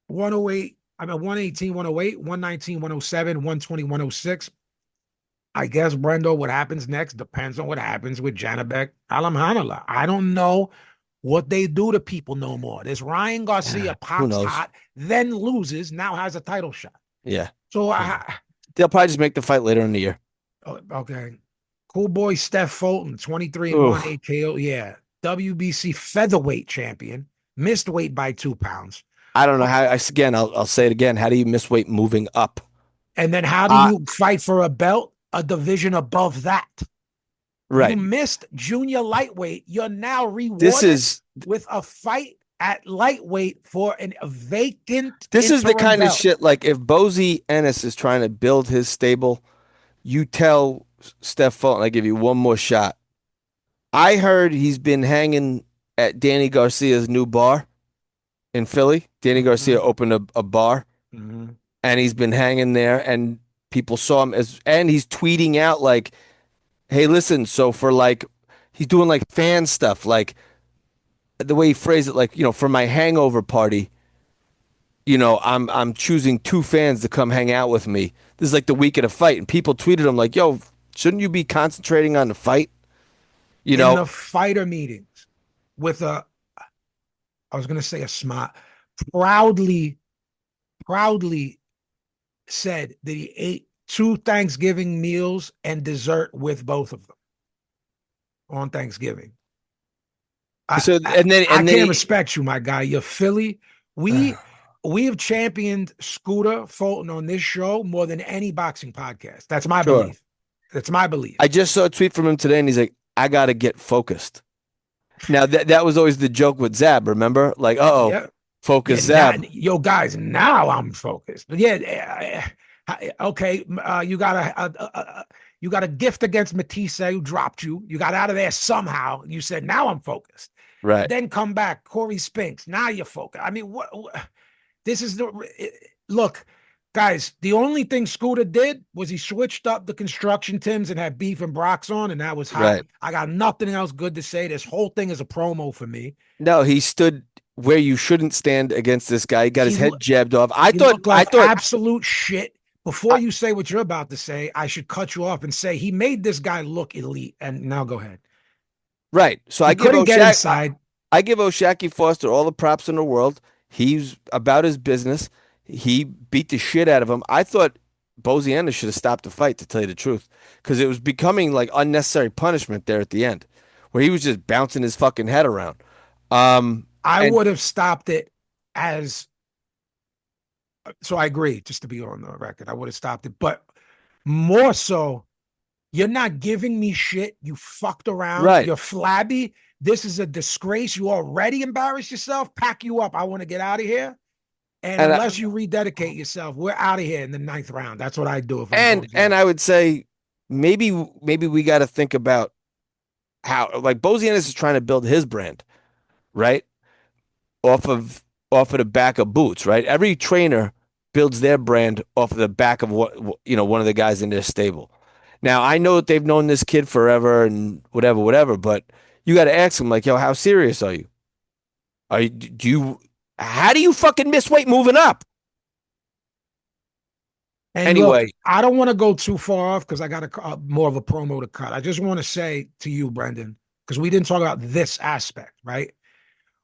[SPEAKER 1] 108. I mean, 118, 108, 119, 107, 120, 106. I guess, Brendo, what happens next depends on what happens with Janabek Alamhanala. I don't know what they do to people no more. This Ryan Garcia
[SPEAKER 2] Who
[SPEAKER 1] pops
[SPEAKER 2] knows?
[SPEAKER 1] hot, then loses, now has a title shot.
[SPEAKER 2] Yeah.
[SPEAKER 1] So,
[SPEAKER 2] Who knows? They'll probably just make the fight later in the year.
[SPEAKER 1] okay. Cool boy Steph Fulton, 23 and 1,
[SPEAKER 2] Oof.
[SPEAKER 1] 8 KO. Yeah. WBC featherweight champion, missed weight by 2 pounds.
[SPEAKER 2] I don't know how. Again, I'll say it again. How do you miss weight moving up?
[SPEAKER 1] And then how do
[SPEAKER 2] Uh,
[SPEAKER 1] you fight for a belt, a division above that? You
[SPEAKER 2] right.
[SPEAKER 1] missed junior lightweight. You're now
[SPEAKER 2] This
[SPEAKER 1] rewarded
[SPEAKER 2] is
[SPEAKER 1] with a fight at lightweight for a vacant
[SPEAKER 2] this is the
[SPEAKER 1] interim
[SPEAKER 2] kind of
[SPEAKER 1] belt.
[SPEAKER 2] shit like if Bozy Ennis is trying to build his stable, you tell Steph Fulton, I give you one more shot. I heard he's been hanging at Danny Garcia's new bar in Philly. Danny Garcia
[SPEAKER 1] Mm-hmm.
[SPEAKER 2] opened a bar
[SPEAKER 1] Mm-hmm.
[SPEAKER 2] and he's been hanging there and people saw him and he's tweeting out like, hey, listen, so for like he's doing like fan stuff, like the way he phrased it, like, for my hangover party, I'm choosing 2 fans to come hang out with me. This is like the week of the fight. And people tweeted him like, yo, shouldn't you be concentrating on the fight? You
[SPEAKER 1] In
[SPEAKER 2] know,
[SPEAKER 1] the fighter meetings with I was going to say a smart, proudly, proudly said that he ate 2 Thanksgiving meals and dessert with both of them on Thanksgiving. I,
[SPEAKER 2] so
[SPEAKER 1] I I can't respect you, my guy. You're Philly. We we have championed Scooter Fulton on this show more than any boxing podcast. That's my
[SPEAKER 2] sure.
[SPEAKER 1] belief. That's my belief.
[SPEAKER 2] I just saw a tweet from him today and he's like, I gotta get focused. Now that was always the joke with Zab, remember? Like,
[SPEAKER 1] Yeah, yeah.
[SPEAKER 2] focus
[SPEAKER 1] Now,
[SPEAKER 2] Zab.
[SPEAKER 1] yo, guys, now I'm focused. But yeah, okay. You got a gift against Matisse who dropped you. You got out of there somehow. You said now I'm focused.
[SPEAKER 2] Right.
[SPEAKER 1] Then come back, Corey Spinks. Now you're focused. I mean, what this is the look, guys. The only thing Scooter did was he switched up the construction Tims and had beef and Brock's on, and that was hot.
[SPEAKER 2] Right.
[SPEAKER 1] I got nothing else good to say. This whole thing is a promo for me.
[SPEAKER 2] No, he stood where you shouldn't stand against this guy. He got his head jabbed off.
[SPEAKER 1] He looked
[SPEAKER 2] I
[SPEAKER 1] like
[SPEAKER 2] thought
[SPEAKER 1] absolute shit. Before you say what you're about to say, I should cut you off and say he made this guy look elite. And now go ahead.
[SPEAKER 2] right. So
[SPEAKER 1] He couldn't get inside.
[SPEAKER 2] I give O'Shaquie Foster all the props in the world. He's about his business. He beat the shit out of him. I thought Boziana should have stopped the fight, to tell you the truth, because it was becoming like unnecessary punishment there at the end, where he was just bouncing his fucking head around.
[SPEAKER 1] I
[SPEAKER 2] And
[SPEAKER 1] would have stopped it as so I agree, just to be on the record. I would have stopped it. But more so, you're not giving me shit. You fucked around.
[SPEAKER 2] right,
[SPEAKER 1] You're flabby. This is a disgrace. You already embarrassed yourself. Pack you up. I want to get out of here. And
[SPEAKER 2] and
[SPEAKER 1] unless you rededicate yourself, we're out of here in the 9th round. That's what I do if I'm
[SPEAKER 2] and I would say maybe we got to think about how like Boziana is trying to build his brand, right? off of off of the back of boots, right? Every trainer builds their brand off of the back of one of the guys in their stable. Now I know that they've known this kid forever and whatever, but you got to ask them like, yo, how serious are you? How do you fucking miss weight moving up?
[SPEAKER 1] And
[SPEAKER 2] Anyway,
[SPEAKER 1] look, I don't want to go too far off because I got more of a promo to cut. I just want to say to you, Brendan, because we didn't talk about this aspect, right?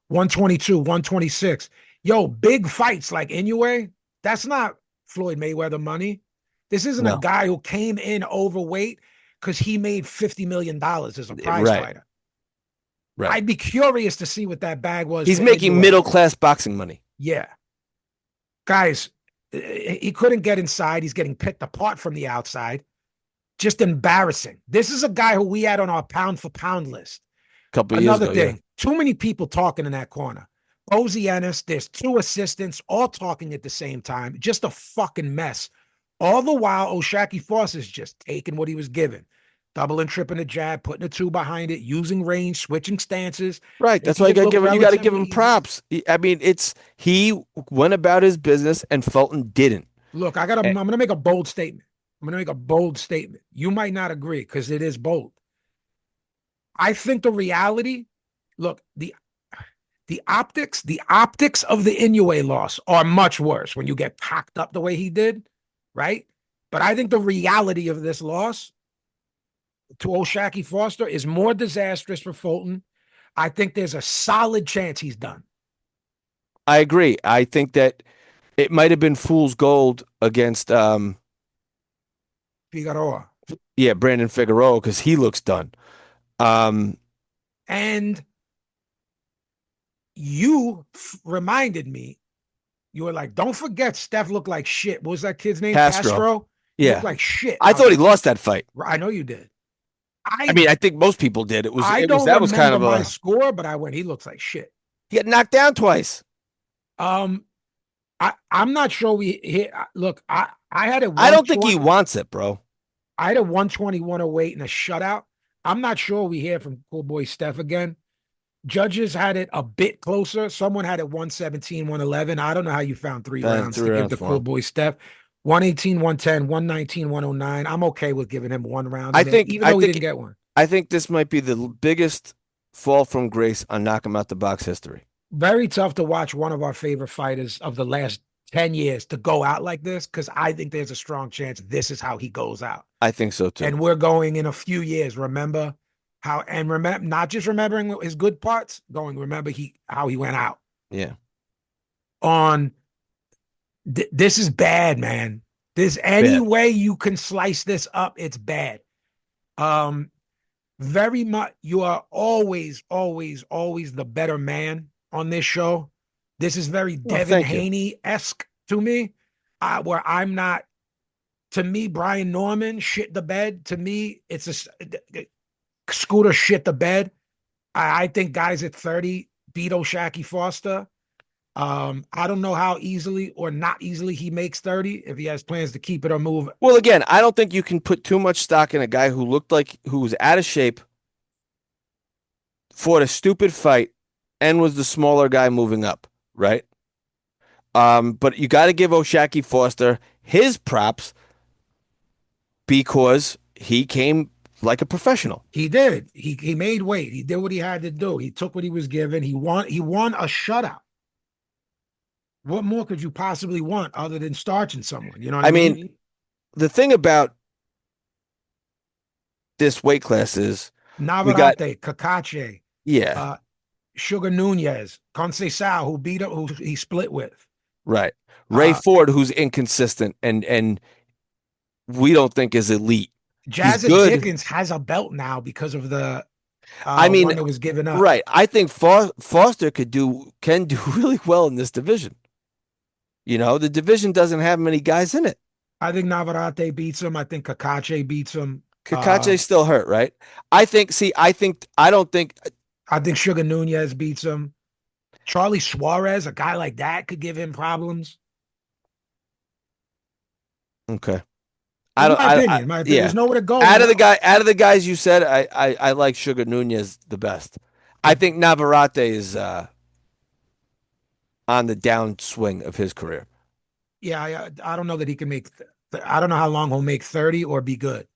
[SPEAKER 1] 122, 126. Yo, big fights like Inoue, that's not Floyd Mayweather money. This isn't a
[SPEAKER 2] no,
[SPEAKER 1] guy who came in overweight because he made $50 million as a prize
[SPEAKER 2] right,
[SPEAKER 1] fighter.
[SPEAKER 2] right.
[SPEAKER 1] I'd be curious to see what that bag was.
[SPEAKER 2] He's
[SPEAKER 1] For
[SPEAKER 2] making
[SPEAKER 1] Inoue.
[SPEAKER 2] middle class boxing money.
[SPEAKER 1] Yeah. Guys, he couldn't get inside. He's getting picked apart from the outside. Just embarrassing. This is a guy who we had on our pound for pound list.
[SPEAKER 2] A couple of years
[SPEAKER 1] Another
[SPEAKER 2] ago,
[SPEAKER 1] thing,
[SPEAKER 2] yeah.
[SPEAKER 1] too many people talking in that corner. Bozy Ennis, there's 2 assistants all talking at the same time. Just a fucking mess. All the while, O'Shaquie Foster's just taking what he was given. double and tripping the jab, putting a two behind it, using range, switching stances,
[SPEAKER 2] Right. That's why
[SPEAKER 1] making it look
[SPEAKER 2] you got to give
[SPEAKER 1] relatively
[SPEAKER 2] him
[SPEAKER 1] easy.
[SPEAKER 2] props. I mean, he went about his business and Fulton didn't.
[SPEAKER 1] Look, I'm going to make a bold statement. I'm going to make a bold statement. You might not agree because it is bold. I think the reality, look, the optics of the Inoue loss are much worse when you get packed up the way he did, right? But I think the reality of this loss to O'Shaquie Foster is more disastrous for Fulton. I think there's a solid chance he's done.
[SPEAKER 2] I agree. I think that it might have been fool's gold against
[SPEAKER 1] Figueroa.
[SPEAKER 2] Brandon Figueroa because he looks done.
[SPEAKER 1] And you reminded me, you were like, don't forget Steph looked like shit. What was that kid's name?
[SPEAKER 2] Castro.
[SPEAKER 1] He
[SPEAKER 2] Yeah.
[SPEAKER 1] looked like shit.
[SPEAKER 2] I thought he
[SPEAKER 1] like,
[SPEAKER 2] lost that fight.
[SPEAKER 1] I know you did.
[SPEAKER 2] I mean, I think most people did.
[SPEAKER 1] I don't remember my score, but I went, he looks like shit.
[SPEAKER 2] He got knocked down twice.
[SPEAKER 1] I'm not sure we hit. Look, I had it.
[SPEAKER 2] I don't think he wants it, bro.
[SPEAKER 1] I had a 120, 108 and a shutout. I'm not sure we hear from cool boy Steph again. Judges had it a bit closer. Someone had it 117, 111. I don't know how you found three rounds to give the cool boy Steph. 118, 110, 119, 109. I'm okay with giving him one round. Even though he didn't get one.
[SPEAKER 2] I think this might be the biggest fall from grace on Knock Him Out the Box history.
[SPEAKER 1] Very tough to watch one of our favorite fighters of the last 10 years to go out like this, because I think there's a strong chance this is how he goes out.
[SPEAKER 2] I think so too.
[SPEAKER 1] And we're going in a few years. Remember not just remembering his good parts, remember how he went out.
[SPEAKER 2] Yeah.
[SPEAKER 1] This is bad, man. There's any way you can slice this up, it's bad. Very much, you are always, always, always the better man on this show. This is very Devin Haney-esque to me, where I'm not. To me, Brian Norman shit the bed. To me, it's a Scooter shit the bed. I think guys at 30 beat O'Shaquie Foster. I don't know how easily or not easily he makes 30 if he has plans to keep it or move.
[SPEAKER 2] Well, again, I don't think you can put too much stock in a guy who was out of shape, fought a stupid fight, and was the smaller guy moving up, right? But you got to give O'Shaquie Foster his props because he came like a professional.
[SPEAKER 1] He did. He made weight. He did what he had to do. He took what he was given. He won a shutout. What more could you possibly want other than starching someone? You know what I mean?
[SPEAKER 2] The thing about this weight class is
[SPEAKER 1] Navarrete, Kakache,
[SPEAKER 2] yeah,
[SPEAKER 1] Sugar Nunez, Conceição, who he split with.
[SPEAKER 2] Right. Ray Ford, who's inconsistent and we don't think is elite.
[SPEAKER 1] Jazzy Dickens has a belt now because of the one that was given up.
[SPEAKER 2] Right. I think Foster can do really well in this division. You know, the division doesn't have many guys in it.
[SPEAKER 1] I think Navarrete beats him. I think Kakache beats him.
[SPEAKER 2] Kakache's still hurt, right? I think
[SPEAKER 1] Sugar Nunez beats him. Charlie Suarez, a guy like that, could give him problems.
[SPEAKER 2] Okay.
[SPEAKER 1] My opinion. Yeah. There's nowhere to go.
[SPEAKER 2] Out of the guys you said, I like Sugar Nunez the best. I think Navarrete is on the downswing of his career.
[SPEAKER 1] Yeah, I don't know that he can make. I don't know how long he'll make 30 or be good,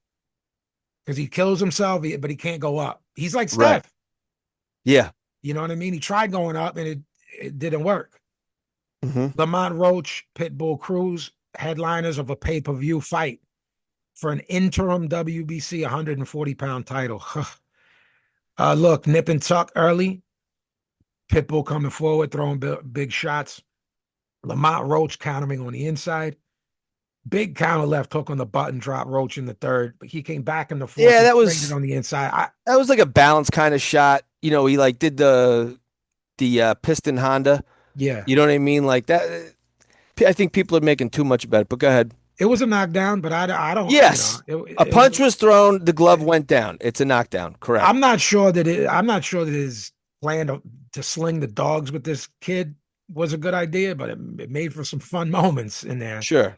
[SPEAKER 1] because he kills himself, but he can't go up. He's like Steph.
[SPEAKER 2] Right. Yeah.
[SPEAKER 1] You know what I mean? He tried going up and it didn't work.
[SPEAKER 2] Mm-hmm.
[SPEAKER 1] Lamont Roach, Pitbull Cruz, headliners of a pay-per-view fight for an interim WBC 140-pound title. Look, nip and tuck early. Pitbull coming forward, throwing big shots. Lamont Roach countering on the inside. Big counter left hook on the button, drop Roach in the third, but he came back in the fourth.
[SPEAKER 2] Yeah, that was
[SPEAKER 1] on the inside.
[SPEAKER 2] That was like a balance kind of shot. You know, he like did the piston Honda.
[SPEAKER 1] Yeah,
[SPEAKER 2] you know what I mean, like that. I think people are making too much about it. But go ahead.
[SPEAKER 1] It was a knockdown, but I don't.
[SPEAKER 2] Yes, a punch was thrown. The glove went down. It's a knockdown. Correct.
[SPEAKER 1] I'm not sure that his plan to sling the dogs with this kid was a good idea, but it made for some fun moments in there.
[SPEAKER 2] Sure.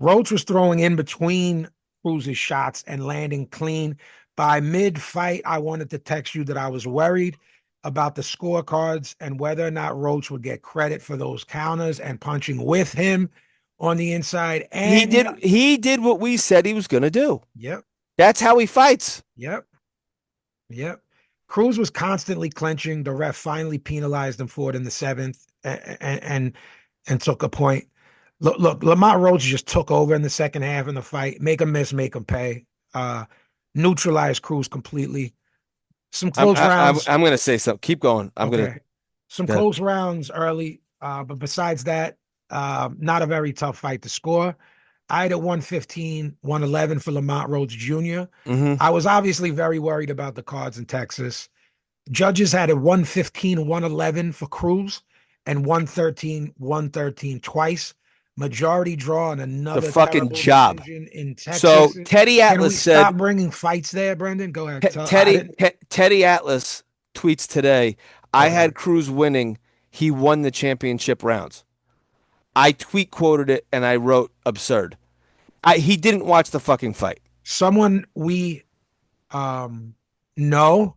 [SPEAKER 1] Roach was throwing in between Cruz's shots and landing clean, By mid-fight, I wanted to text you that I was worried about the scorecards and whether or not Roach would get credit for those counters and punching with him on the inside.
[SPEAKER 2] He
[SPEAKER 1] And
[SPEAKER 2] did he did what we said he was going to do.
[SPEAKER 1] yep,
[SPEAKER 2] That's how he fights.
[SPEAKER 1] yep, yep. Cruz was constantly clinching. The ref finally penalized him for it in the seventh, and took a point. Look, Lamont Roach just took over in the second half in the fight. Make him miss, make him pay. Uh, Neutralized Cruz completely. Some close rounds.
[SPEAKER 2] I'm going to say something. Keep going. I'm going to
[SPEAKER 1] Okay. Some close rounds early. But besides that, not a very tough fight to score. I had a 115, 111 for Lamont Rhodes Jr. I was obviously very worried about the cards in Texas. Judges had a 115, 111 for Cruz and 113, 113 twice. Majority draw and
[SPEAKER 2] the
[SPEAKER 1] another
[SPEAKER 2] fucking
[SPEAKER 1] terrible
[SPEAKER 2] job.
[SPEAKER 1] decision in
[SPEAKER 2] So
[SPEAKER 1] Texas.
[SPEAKER 2] Teddy
[SPEAKER 1] Can we
[SPEAKER 2] Atlas said
[SPEAKER 1] stop bringing fights there, Brendan? Go ahead.
[SPEAKER 2] Teddy Atlas tweets today, I
[SPEAKER 1] Okay.
[SPEAKER 2] had Cruz winning. He won the championship rounds. I tweet quoted it and I wrote absurd. He didn't watch the fucking fight.
[SPEAKER 1] Someone we know,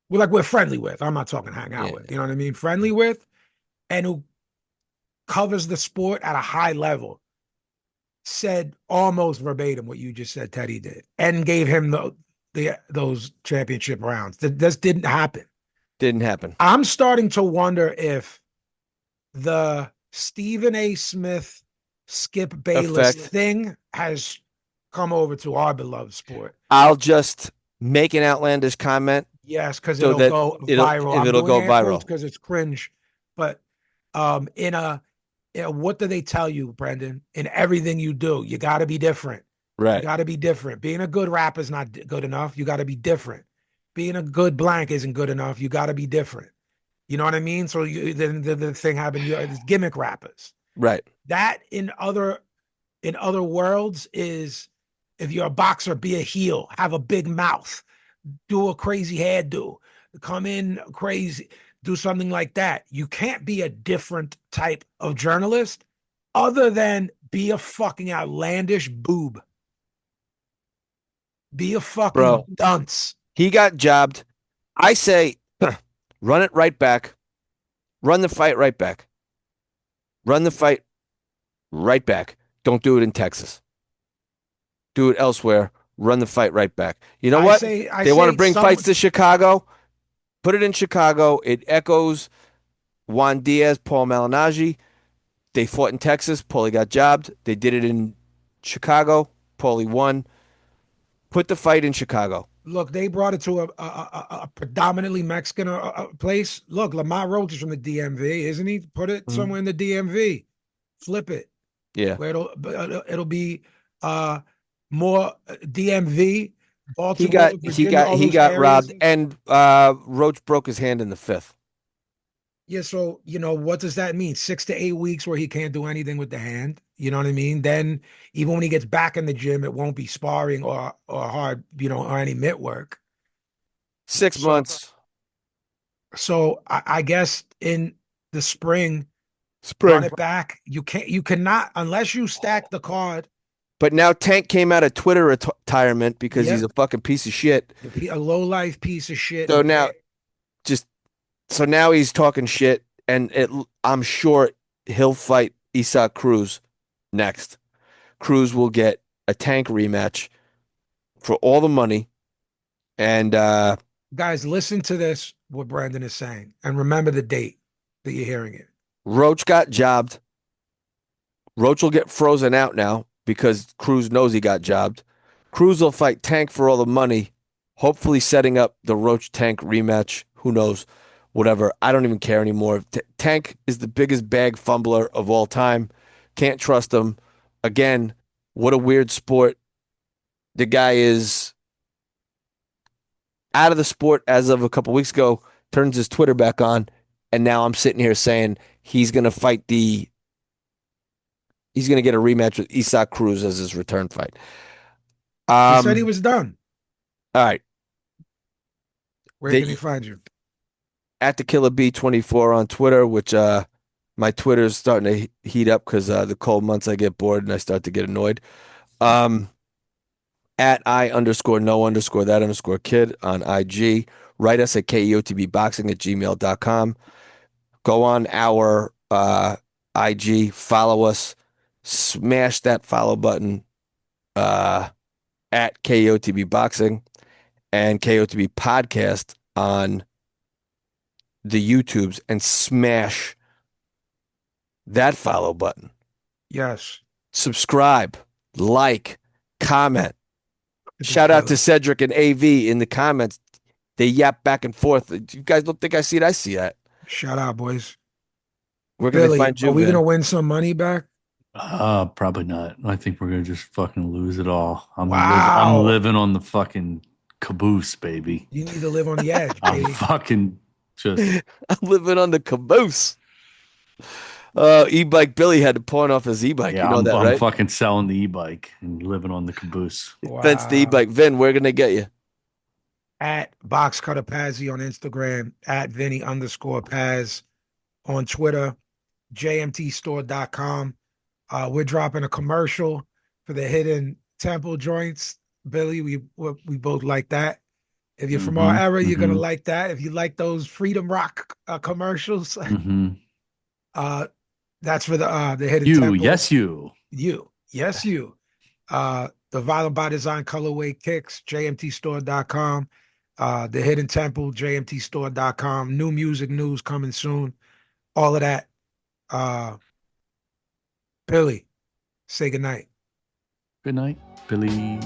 [SPEAKER 1] we're friendly with. I'm not talking hang out
[SPEAKER 2] Yeah.
[SPEAKER 1] with. You know what I mean? Friendly with, and who covers the sport at a high level, said almost verbatim what you just said Teddy did, and gave him those championship rounds. This didn't happen.
[SPEAKER 2] Didn't happen.
[SPEAKER 1] I'm starting to wonder if the Stephen A. Smith, Skip Bayless
[SPEAKER 2] Effect.
[SPEAKER 1] thing has come over to our beloved sport.
[SPEAKER 2] I'll just make an outlandish comment.
[SPEAKER 1] Yes, because
[SPEAKER 2] So
[SPEAKER 1] it'll
[SPEAKER 2] that
[SPEAKER 1] go
[SPEAKER 2] it'll-
[SPEAKER 1] viral.
[SPEAKER 2] if it'll go viral.
[SPEAKER 1] Because it's cringe. But what do they tell you, Brendan? In everything you do, you got to be different. You
[SPEAKER 2] Right.
[SPEAKER 1] got to be different. Being a good rapper is not good enough. You got to be different. Being a good blank isn't good enough. You got to be different. You know what I mean? So then the thing happened. It's gimmick rappers.
[SPEAKER 2] Right.
[SPEAKER 1] That in other worlds is, if you're a boxer, be a heel, have a big mouth, do a crazy hairdo, come in crazy, do something like that. You can't be a different type of journalist other than be a fucking outlandish boob. Be a fucking
[SPEAKER 2] Bro.
[SPEAKER 1] dunce.
[SPEAKER 2] He got jobbed. I say, run it right back. Run the fight right back. Run the fight right back. Don't do it in Texas. Do it elsewhere. Run the fight right back. You know what? They want to bring fights to Chicago. Put it in Chicago. It echoes Juan Diaz, Paul Malignaggi. They fought in Texas. Paulie got jobbed. They did it in Chicago. Paulie won. Put the fight in Chicago.
[SPEAKER 1] Look, they brought it to a predominantly Mexican place. Look, Lamont Roach is from the DMV, isn't he? Put it somewhere in the DMV. Flip it.
[SPEAKER 2] Yeah.
[SPEAKER 1] Where it'll be more DMV, Baltimore,
[SPEAKER 2] He got robbed, and Roach broke his hand in the fifth.
[SPEAKER 1] Yeah, so what does that mean? 6 to 8 weeks where he can't do anything with the hand. You know what I mean? Then even when he gets back in the gym, it won't be sparring or hard, or any mitt work.
[SPEAKER 2] 6 months.
[SPEAKER 1] So I guess in the spring, run it back. You cannot, unless you stack the card.
[SPEAKER 2] But now Tank came out of Twitter retirement because he's a fucking piece of shit.
[SPEAKER 1] A low life piece of shit.
[SPEAKER 2] So now he's talking shit, and I'm sure he'll fight Isaac Cruz next. Cruz will get a Tank rematch for all the money. And
[SPEAKER 1] guys, listen to this, what Brandon is saying, and remember the date that you're hearing it.
[SPEAKER 2] Roach got jobbed. Roach will get frozen out now because Cruz knows he got jobbed. Cruz will fight Tank for all the money, hopefully setting up the Roach Tank rematch. Who knows? Whatever. I don't even care anymore. Tank is the biggest bag fumbler of all time. Can't trust him. Again, what a weird sport. The guy is out of the sport as of a couple weeks ago, turns his Twitter back on, and now I'm sitting here saying he's going to get a rematch with Isaac Cruz as his return fight.
[SPEAKER 1] He said he was done.
[SPEAKER 2] All right.
[SPEAKER 1] Where can he find you?
[SPEAKER 2] At the Killer B24 on Twitter, which my Twitter is starting to heat up because the cold months I get bored and I start to get annoyed. at I_no_that_kid on IG. Write us at keotbboxing@gmail.com. Go on our IG, follow us, smash that follow button uh, at KOTB Boxing and KOTB Podcast on the YouTubes, and smash that follow button.
[SPEAKER 1] Yes.
[SPEAKER 2] Subscribe, like, comment.
[SPEAKER 1] This
[SPEAKER 2] Shout out to
[SPEAKER 1] brother.
[SPEAKER 2] Cedric and AV in the comments. They yap back and forth. You guys don't think I see it? I see that.
[SPEAKER 1] Shout out, boys.
[SPEAKER 2] Where can they
[SPEAKER 1] Billy,
[SPEAKER 2] find
[SPEAKER 1] are
[SPEAKER 2] you,
[SPEAKER 1] we
[SPEAKER 2] Vin?
[SPEAKER 1] gonna win some money back?
[SPEAKER 3] Probably not. I think we're gonna just fucking lose it all. I'm
[SPEAKER 1] Wow.
[SPEAKER 3] living on the fucking caboose, baby.
[SPEAKER 1] You need to live on the edge,
[SPEAKER 3] I'm
[SPEAKER 1] baby.
[SPEAKER 3] fucking just
[SPEAKER 2] I'm living on the caboose. E-bike Billy had to pawn off his e-bike. You
[SPEAKER 3] yeah,
[SPEAKER 2] know that,
[SPEAKER 3] I'm
[SPEAKER 2] right?
[SPEAKER 3] fucking selling the e-bike and living on the caboose.
[SPEAKER 2] Fence the
[SPEAKER 1] Wow.
[SPEAKER 2] e-bike. Vin, where can they get you?
[SPEAKER 1] At Box Cutter Pazzi on Instagram, at Vinnie_Paz on Twitter, jmtstore.com. We're dropping a commercial for the Hidden Temple joints. Billy, we both like that. If you're from our
[SPEAKER 3] Mm-hmm.
[SPEAKER 1] era, you're gonna
[SPEAKER 3] Mm-hmm.
[SPEAKER 1] like that. If you like those Freedom Rock commercials,
[SPEAKER 3] Mm-hmm.
[SPEAKER 1] uh, that's for the Hidden
[SPEAKER 3] You,
[SPEAKER 1] Temple.
[SPEAKER 3] yes, you.
[SPEAKER 1] You, yes, you. The Violent by Design colorway kicks, jmtstore.com. The Hidden Temple, jmtstore.com. New music news coming soon. All of that. Uh, Billy, say goodnight.
[SPEAKER 3] Good night, Billy.